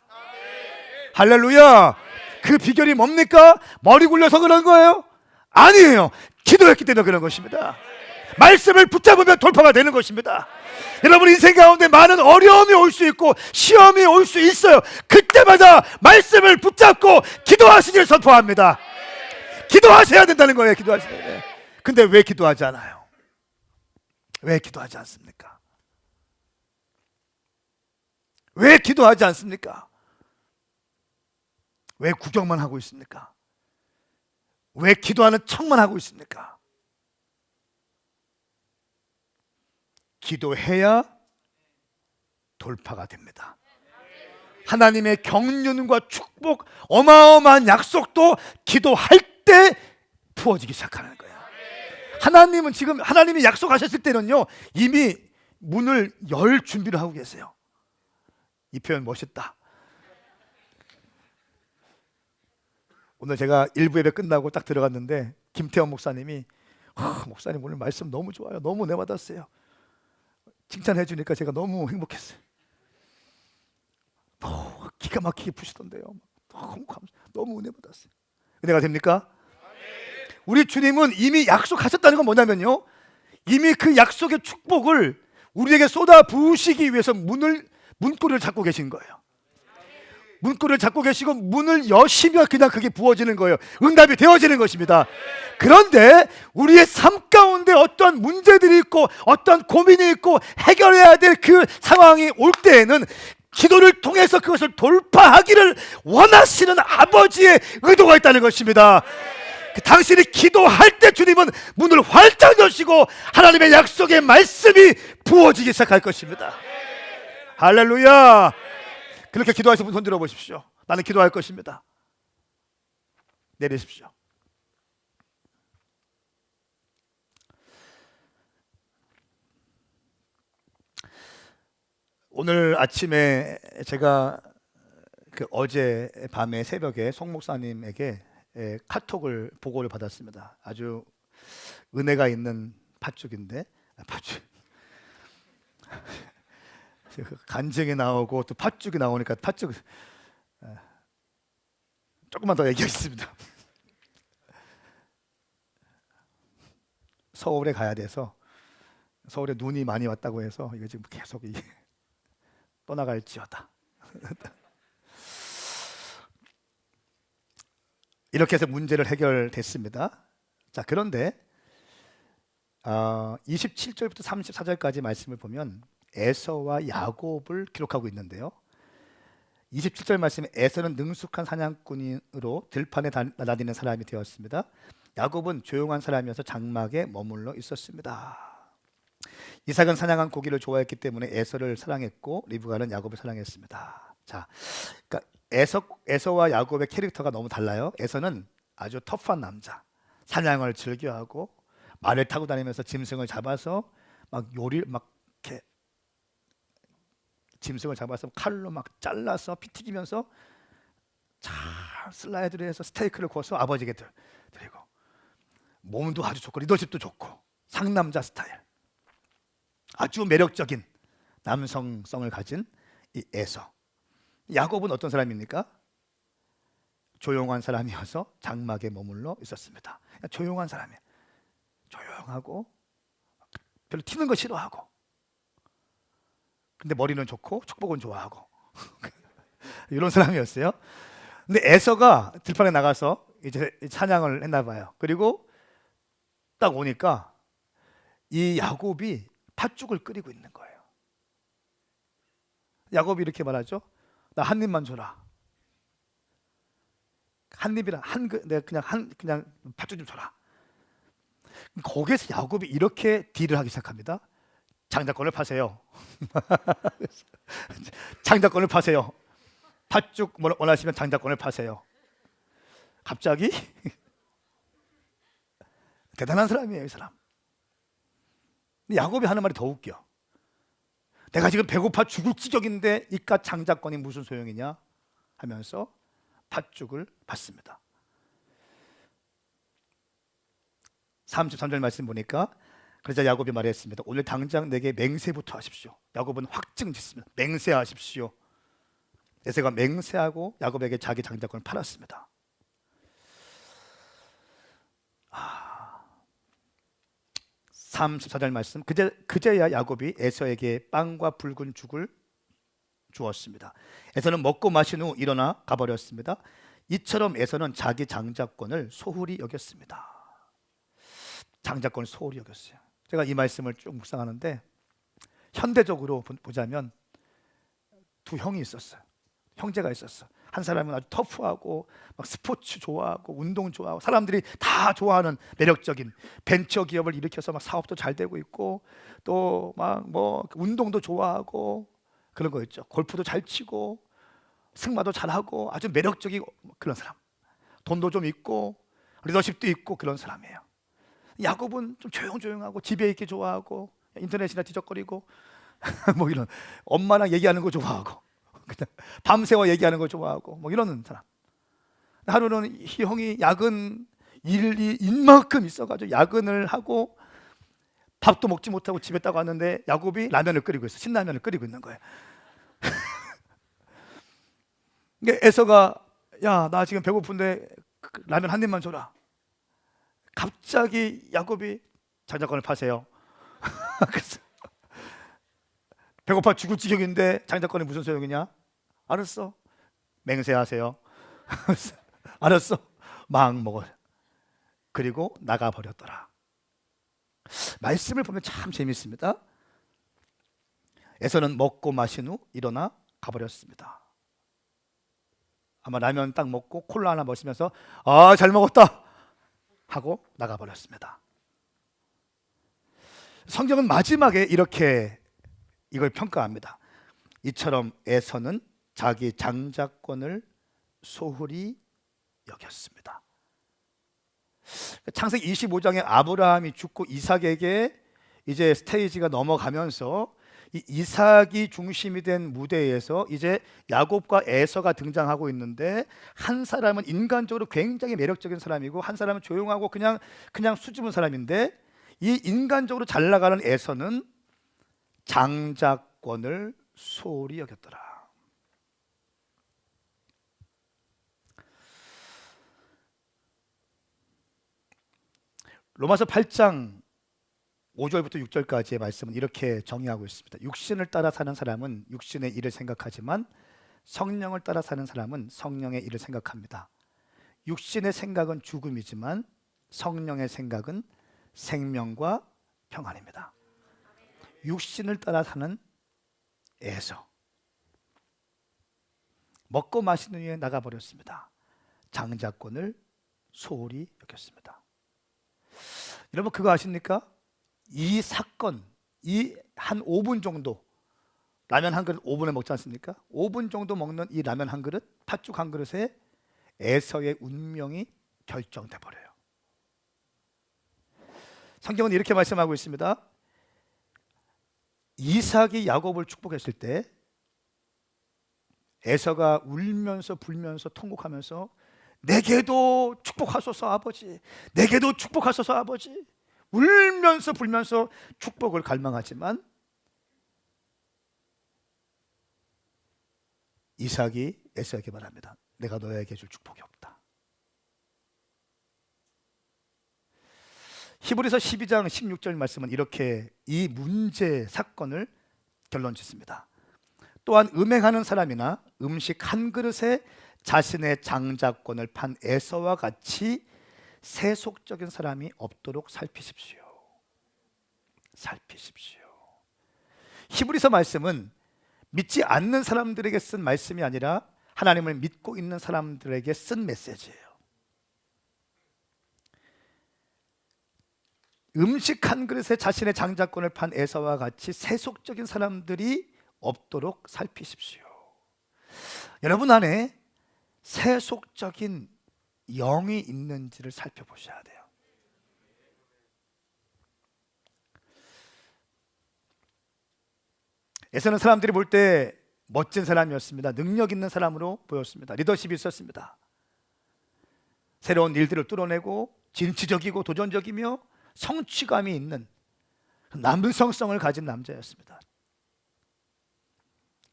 할렐루야. 그 비결이 뭡니까? 머리 굴려서 그런 거예요? 아니에요. 기도했기 때문에 그런 것입니다. 말씀을 붙잡으면 돌파가 되는 것입니다. 여러분 인생 가운데 많은 어려움이 올 수 있고 시험이 올 수 있어요. 그때마다 말씀을 붙잡고 기도하시길 선포합니다. 기도하셔야 된다는 거예요. 기도하셔야 돼요. 근데 왜 기도하지 않아요? 왜 기도하지 않습니까? 왜 기도하지 않습니까? 왜 구경만 하고 있습니까? 왜 기도하는 척만 하고 있습니까? 기도해야 돌파가 됩니다. 하나님의 경륜과 축복, 어마어마한 약속도 기도할 때 부어지기 시작하는 거예요. 하나님은 지금 하나님이 약속하셨을 때는요, 이미 문을 열 준비를 하고 계세요. 이 표현 멋있다. 오늘 제가 일부 예배 끝나고 딱 들어갔는데 김태원 목사님이 목사님 오늘 말씀 너무 좋아요. 너무 은혜 받았어요. 칭찬해 주니까 제가 너무 행복했어요. 기가 막히게 푸시던데요. 너무 은혜 받았어요. 은혜가 됩니까? 우리 주님은 이미 약속하셨다는 건 뭐냐면요, 이미 그 약속의 축복을 우리에게 쏟아 부으시기 위해서 문고리를 잡고 계신 거예요. 문고리를 잡고 계시고 문을 여시면 그냥 그게 부어지는 거예요. 응답이 되어지는 것입니다. 그런데 우리의 삶 가운데 어떤 문제들이 있고 어떤 고민이 있고 해결해야 될 그 상황이 올 때에는 기도를 통해서 그것을 돌파하기를 원하시는 아버지의 의도가 있다는 것입니다. 당신이 기도할 때 주님은 문을 활짝 여시고 하나님의 약속의 말씀이 부어지기 시작할 것입니다. 할렐루야. 그렇게 기도하시는 분 손 들어보십시오. 나는 기도할 것입니다. 내리십시오. 오늘 아침에 제가 어제 밤에 새벽에 송 목사님에게 카톡을 보고를 받았습니다. 아주 은혜가 있는 팥죽인데 팥죽 간증이 나오고 또 팥죽이 나오니까 팥죽 조금만 더 얘기하겠습니다. 서울에 가야 돼서 서울에 눈이 많이 왔다고 해서 이거 지금 계속 떠나갈지어다. 이렇게 해서 문제를 해결됐습니다. 자, 그런데 27절부터 34절까지 말씀을 보면 에서와 야곱을 기록하고 있는데요, 27절 말씀에 에서는 능숙한 사냥꾼으로 들판에 날아다니는 사람이 되었습니다. 야곱은 조용한 사람이어서 장막에 머물러 있었습니다. 이삭은 사냥한 고기를 좋아했기 때문에 에서를 사랑했고 리브가는 야곱을 사랑했습니다. 자, 그러니까 에서와 야곱의 캐릭터가 너무 달라요. 에서는 아주 터프한 남자, 사냥을 즐겨하고 말을 타고 다니면서 짐승을 잡아서 막 요리 막 이렇게 짐승을 잡아서 칼로 막 잘라서 피 튀기면서 잘 슬라이드를 해서 스테이크를 구워서 아버지에게 드리고, 몸도 아주 좋고 리더십도 좋고 상남자 스타일, 아주 매력적인 남성성을 가진 이 에서. 야곱은 어떤 사람입니까? 조용한 사람이어서 장막에 머물러 있었습니다. 조용한 사람이에요. 조용하고 별로 튀는 거 싫어하고, 근데 머리는 좋고 축복은 좋아하고 이런 사람이었어요. 근데 에서가 들판에 나가서 이제 사냥을 했나 봐요. 그리고 딱 오니까 이 야곱이 팥죽을 끓이고 있는 거예요. 야곱이 이렇게 말하죠. 나 한 입만 줘라. 한 입이라 내가 그냥 팥죽 좀 줘라. 거기에서 야곱이 이렇게 딜을 하기 시작합니다. 장자권을 파세요. 장자권을 파세요. 팥죽 원하시면 장자권을 파세요. 갑자기 대단한 사람이에요, 이 사람. 야곱이 하는 말이 더 웃겨. 내가 지금 배고파 죽을 지경인데 이깟 장자권이 무슨 소용이냐 하면서 팥죽을 받습니다. 33절 말씀 보니까 그러자 야곱이 말했습니다. 오늘 당장 내게 맹세부터 하십시오. 야곱은 확증 짓습니다. 맹세하십시오. 에서가 맹세하고 야곱에게 자기 장자권을 팔았습니다. 34절 말씀, 그제야 야곱이 에서에게 빵과 붉은 죽을 주었습니다. 에서는 먹고 마신 후 일어나 가버렸습니다. 이처럼 에서는 자기 장자권을 소홀히 여겼습니다. 장자권을 소홀히 여겼어요. 제가 이 말씀을 쭉 묵상하는데, 현대적으로 보자면 두 형이 있었어요. 형제가 있었어. 한 사람은 아주 터프하고 막 스포츠 좋아하고 운동 좋아하고 사람들이 다 좋아하는 매력적인 벤처 기업을 일으켜서 막 사업도 잘 되고 있고, 또 막 뭐 운동도 좋아하고 그런 거 있죠. 골프도 잘 치고 승마도 잘하고 아주 매력적이고 그런 사람. 돈도 좀 있고 리더십도 있고 그런 사람이에요. 야곱은 좀 조용조용하고 집에 있기 좋아하고 인터넷이나 뒤적거리고 뭐 이런 엄마랑 얘기하는 거 좋아하고 그냥 밤새워 얘기하는 거 좋아하고 뭐 이러는 사람. 하루는 이 형이 야근 일이 인만큼 있어가지고 야근을 하고 밥도 먹지 못하고 집에 딱 왔는데 야곱이 라면을 끓이고 있어. 신라면을 끓이고 있는 거예요. 그러니까 에서가 야, 나 지금 배고픈데 라면 한 입만 줘라. 갑자기 야곱이 장자권을 파세요. 배고파 죽을 지경인데 장자권이 무슨 소용이냐? 알았어. 맹세하세요. 알았어. 막 먹어. 그리고 나가버렸더라. 말씀을 보면 참 재밌습니다. 에서는 먹고 마신 후 일어나 가버렸습니다. 아마 라면 딱 먹고 콜라 하나 마시면서 아, 잘 먹었다 하고 나가버렸습니다. 성경은 마지막에 이렇게 이걸 평가합니다. 이처럼 에서는 자기 장자권을 소홀히 여겼습니다. 창세기 25장에 아브라함이 죽고 이삭에게 이제 스테이지가 넘어가면서 이 이삭이 중심이 된 무대에서 이제 야곱과 에서가 등장하고 있는데, 한 사람은 인간적으로 굉장히 매력적인 사람이고 한 사람은 조용하고 그냥 수줍은 사람인데, 이 인간적으로 잘 나가는 에서는 장자권을 소홀히 여겼더라. 로마서 8장 5절부터 6절까지의 말씀은 이렇게 정의하고 있습니다. 육신을 따라 사는 사람은 육신의 일을 생각하지만 성령을 따라 사는 사람은 성령의 일을 생각합니다. 육신의 생각은 죽음이지만 성령의 생각은 생명과 평안입니다. 육신을 따라 사는 에서, 먹고 마시는 후에 나가버렸습니다. 장자권을 소홀히 여겼습니다. 여러분 그거 아십니까? 이 사건, 이 한 5분 정도, 라면 한 그릇 5분에 먹지 않습니까? 5분 정도 먹는 이 라면 한 그릇, 팥죽 한 그릇에 에서의 운명이 결정돼 버려요. 성경은 이렇게 말씀하고 있습니다. 이삭이 야곱을 축복했을 때 에서가 울면서 불면서 통곡하면서 내게도 축복하소서 아버지, 내게도 축복하소서 아버지, 울면서 불면서 축복을 갈망하지만 이삭이 에서에게 말합니다. 내가 너에게 줄 축복이 없다. 히브리서 12장 16절 말씀은 이렇게 이 문제 사건을 결론 짓습니다. 또한 음행하는 사람이나 음식 한 그릇에 자신의 장자권을 판 에서와 같이 세속적인 사람이 없도록 살피십시오. 살피십시오. 히브리서 말씀은 믿지 않는 사람들에게 쓴 말씀이 아니라 하나님을 믿고 있는 사람들에게 쓴 메시지예요. 음식 한 그릇에 자신의 장자권을 판 에서와 같이 세속적인 사람들이 없도록 살피십시오. 여러분 안에 세속적인 영이 있는지를 살펴보셔야 돼요. 에서는 사람들이 볼 때 멋진 사람이었습니다. 능력 있는 사람으로 보였습니다. 리더십이 있었습니다. 새로운 일들을 뚫어내고 진취적이고 도전적이며 성취감이 있는 남성성을 가진 남자였습니다.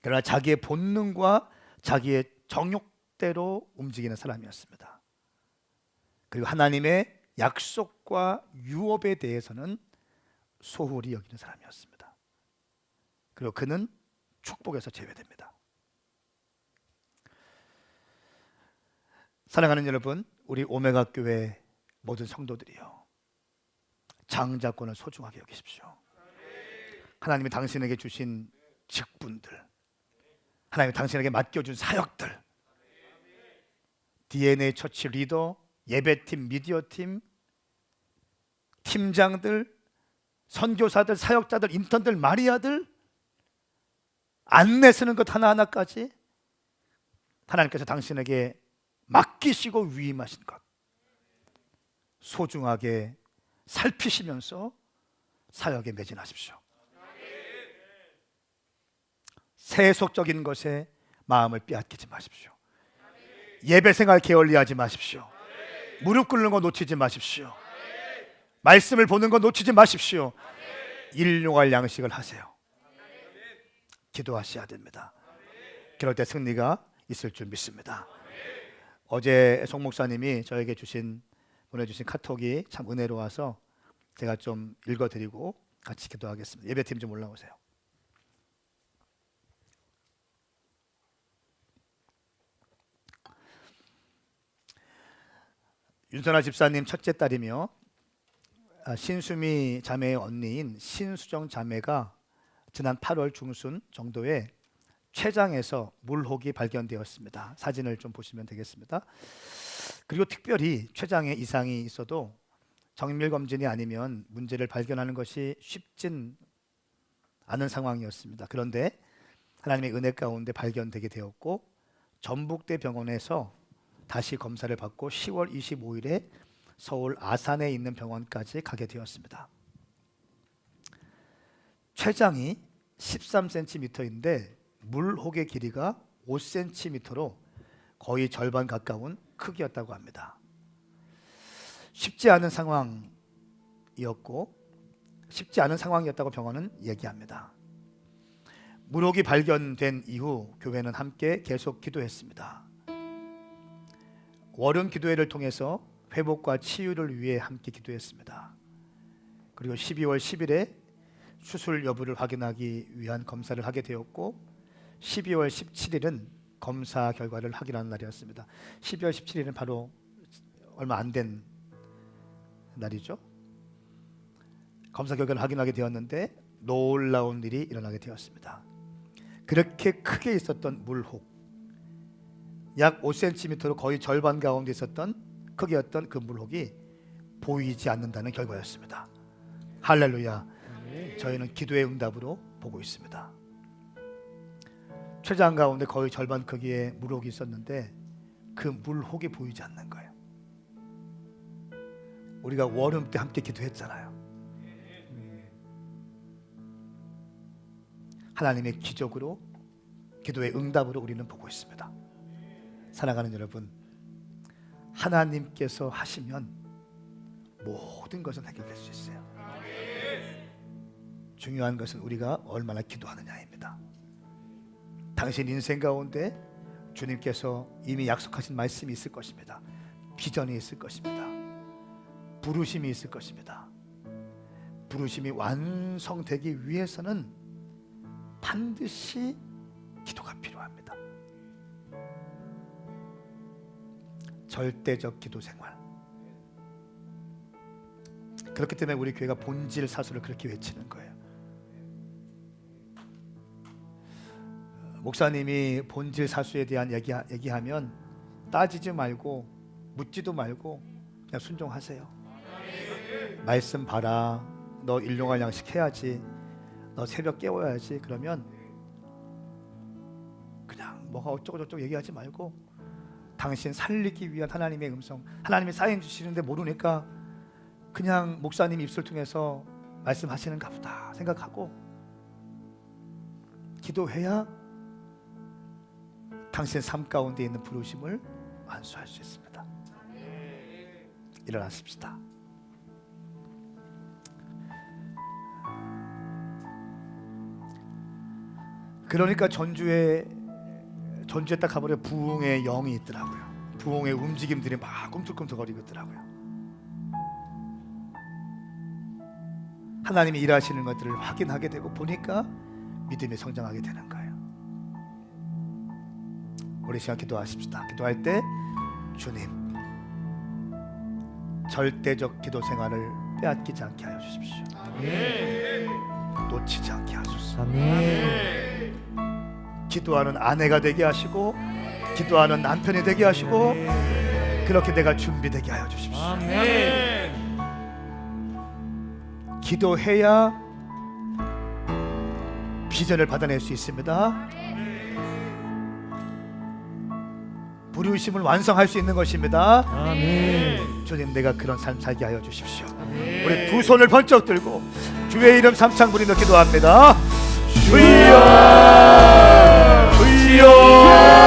그러나 자기의 본능과 자기의 정욕대로 움직이는 사람이었습니다. 그리고 하나님의 약속과 유업에 대해서는 소홀히 여기는 사람이었습니다. 그리고 그는 축복에서 제외됩니다. 사랑하는 여러분, 우리 오메가 교회 모든 성도들이요, 장자권을 소중하게 여기십시오. 하나님이 당신에게 주신 직분들, 하나님이 당신에게 맡겨준 사역들, DNA 처치 리더, 예배팀, 미디어팀, 팀장들, 선교사들, 사역자들, 인턴들, 마리아들, 안내 쓰는 것 하나하나까지 하나님께서 당신에게 맡기시고 위임하신 것 소중하게 살피시면서 사역에 매진하십시오. 세속적인 것에 마음을 빼앗기지 마십시오. 예배 생활 게을리하지 마십시오. 무릎 꿇는 거 놓치지 마십시오. 말씀을 보는 거 놓치지 마십시오. 일용할 양식을 하세요. 기도하셔야 됩니다. 그럴 때 승리가 있을 줄 믿습니다. 어제 송 목사님이 저에게 보내주신 카톡이 참 은혜로워서 제가 좀 읽어드리고 같이 기도하겠습니다. 예배팀 좀 올라오세요. 윤선아 집사님 첫째 딸이며 신수미 자매의 언니인 신수정 자매가 지난 8월 중순 정도에 췌장에서 물혹이 발견되었습니다. 사진을 좀 보시면 되겠습니다. 그리고 특별히 췌장에 이상이 있어도 정밀 검진이 아니면 문제를 발견하는 것이 쉽진 않은 상황이었습니다. 그런데 하나님의 은혜 가운데 발견되게 되었고 전북대 병원에서 다시 검사를 받고 10월 25일에 서울 아산에 있는 병원까지 가게 되었습니다. 췌장이 13cm인데 물혹의 길이가 5cm로 거의 절반 가까운 크기였다고 합니다. 쉽지 않은 상황이었다고 병원은 얘기합니다. 물혹이 발견된 이후 교회는 함께 계속 기도했습니다. 월요일 기도회를 통해서 회복과 치유를 위해 함께 기도했습니다. 그리고 12월 10일에 수술 여부를 확인하기 위한 검사를 하게 되었고 12월 17일은 검사 결과를 확인하는 날이었습니다. 12월 17일은 바로 얼마 안 된 날이죠. 검사 결과를 확인하게 되었는데 놀라운 일이 일어나게 되었습니다. 그렇게 크게 있었던 물혹, 약 5cm로 거의 절반 가운데 있었던 크기였던 그 물혹이 보이지 않는다는 결과였습니다. 할렐루야. 저희는 기도의 응답으로 보고 있습니다. 췌장 가운데 거의 절반 크기의 물혹이 있었는데 그 물혹이 보이지 않는 거예요. 우리가 월음 때 함께 기도했잖아요. 하나님의 기적으로, 기도의 응답으로 우리는 보고 있습니다. 사랑하는 여러분, 하나님께서 하시면 모든 것은 해결될 수 있어요. 중요한 것은 우리가 얼마나 기도하느냐입니다. 당신 인생 가운데 주님께서 이미 약속하신 말씀이 있을 것입니다. 비전이 있을 것입니다. 부르심이 있을 것입니다. 부르심이 완성되기 위해서는 반드시 기도가 필요합니다. 절대적 기도 생활. 그렇기 때문에 우리 교회가 본질 사수를 그렇게 외치는 거예요. 목사님이 본질 사수에 대한 얘기하면 따지지 말고 묻지도 말고 그냥 순종하세요. 말씀 봐라. 너 일용할 양식 해야지. 너 새벽 깨워야지. 그러면 그냥 뭐가 어쩌고저쩌고 얘기하지 말고 당신 살리기 위한 하나님의 음성, 하나님이 사인 주시는데 모르니까 그냥 목사님 입술 통해서 말씀하시는가 보다 생각하고 기도해야 당신 삶 가운데 있는 부르심을 완수할 수 있습니다. 일어나십시다. 그러니까 전주에 딱 가보려 부흥의 영이 있더라고요. 부흥의 움직임들이 막 꿈틀꿈틀거리고 있더라고요. 하나님이 일하시는 것들을 확인하게 되고 보니까 믿음이 성장하게 되는 거예요. 우리 시간 기도하십시다. 기도할 때 주님 절대적 기도 생활을 빼앗기지 않게 하여 주십시오. 놓치지 않게 하소서. 기도하는 아내가 되게 하시고 기도하는 남편이 되게 하시고 그렇게 내가 준비되게 하여 주십시오. 기도해야 비전을 받아낼 수 있습니다. 부르심을 완성할 수 있는 것입니다. 주님, 내가 그런 삶 살게 하여 주십시오. 우리 두 손을 번쩍 들고 주의 이름 삼창 부리며 기도합니다. 주여, 주여, 주여.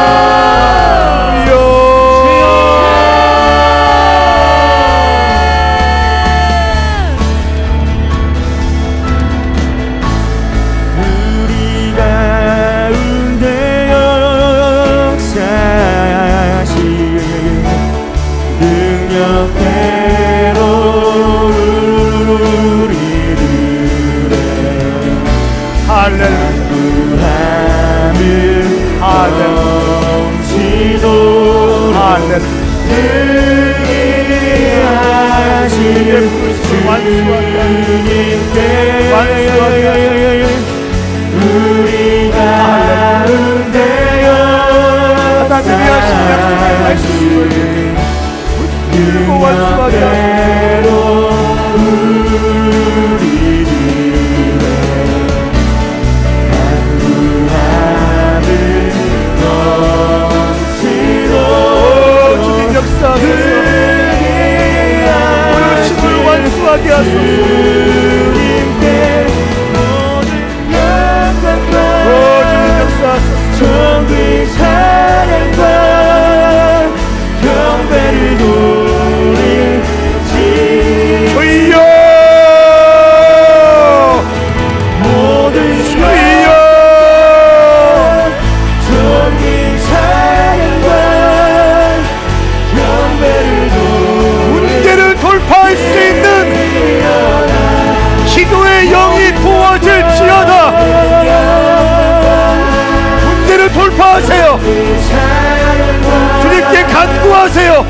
주님께 간구하세요.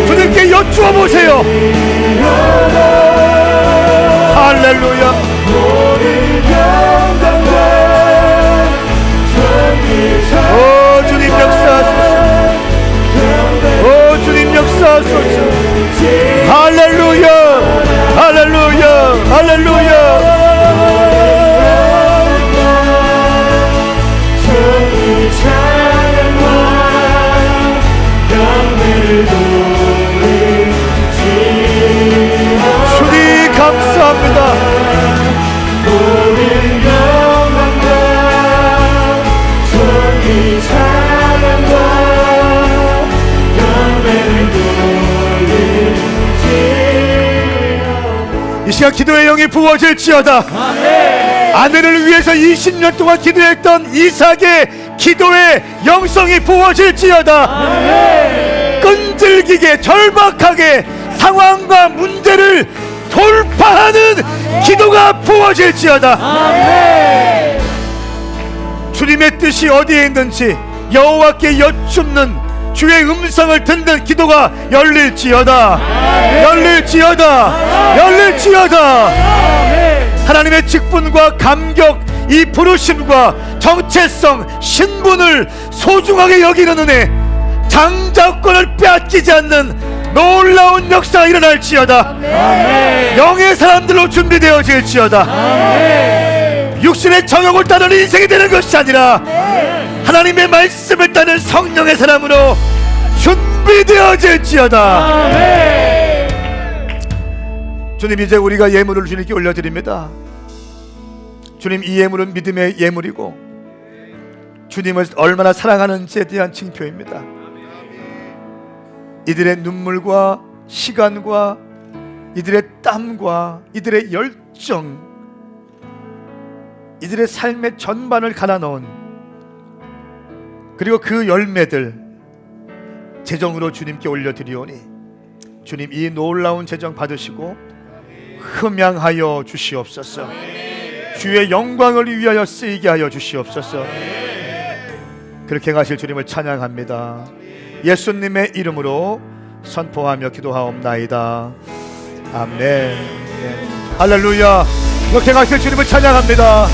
주님께 여쭈어 보세요. 할렐루야. 주님 주옵소서. 할렐루야, 할렐루야, 할렐루야. 주님 감사합니다. 이 시간 기도의 영이 부어질지어다. 아내를 위해서 20년 동안 기도했던 이삭의 기도의 영성이 부어질지어다. 끈질기게 절박하게 상황과 문제를 돌파하는 기도가 부어질지어다. 주님의 뜻이 어디에 있는지 여호와께 여쭙는 주의 음성을 듣는 기도가 열릴지어다. 열릴지어다. 열릴지어다. 하나님의 직분과 감격, 이 부르심과 정체성, 신분을 소중하게 여기는 은혜, 장자권을 빼앗기지 않는 놀라운 역사가 일어날지어다. 영의 사람들로 준비되어질지어다. 육신의 정욕을 따르는 인생이 되는 것이 아니라 하나님의 말씀을 따르는 성령의 사람으로 준비되어질지어다. 주님, 이제 우리가 예물을 주님께 올려드립니다. 주님, 이 예물은 믿음의 예물이고 주님을 얼마나 사랑하는지에 대한 징표입니다. 이들의 눈물과 시간과 이들의 땀과 이들의 열정, 이들의 삶의 전반을 갈아 넣은, 그리고 그 열매들 재정으로 주님께 올려드리오니 주님, 이 놀라운 재정 받으시고 흠양하여 주시옵소서. 주의 영광을 위하여 쓰이게 하여 주시옵소서. 그렇게 가실 주님을 찬양합니다. 예수님의 이름으로 선포하며 기도하옵나이다. 아멘. 할렐루야. 그렇게 가실 주님을 찬양합니다.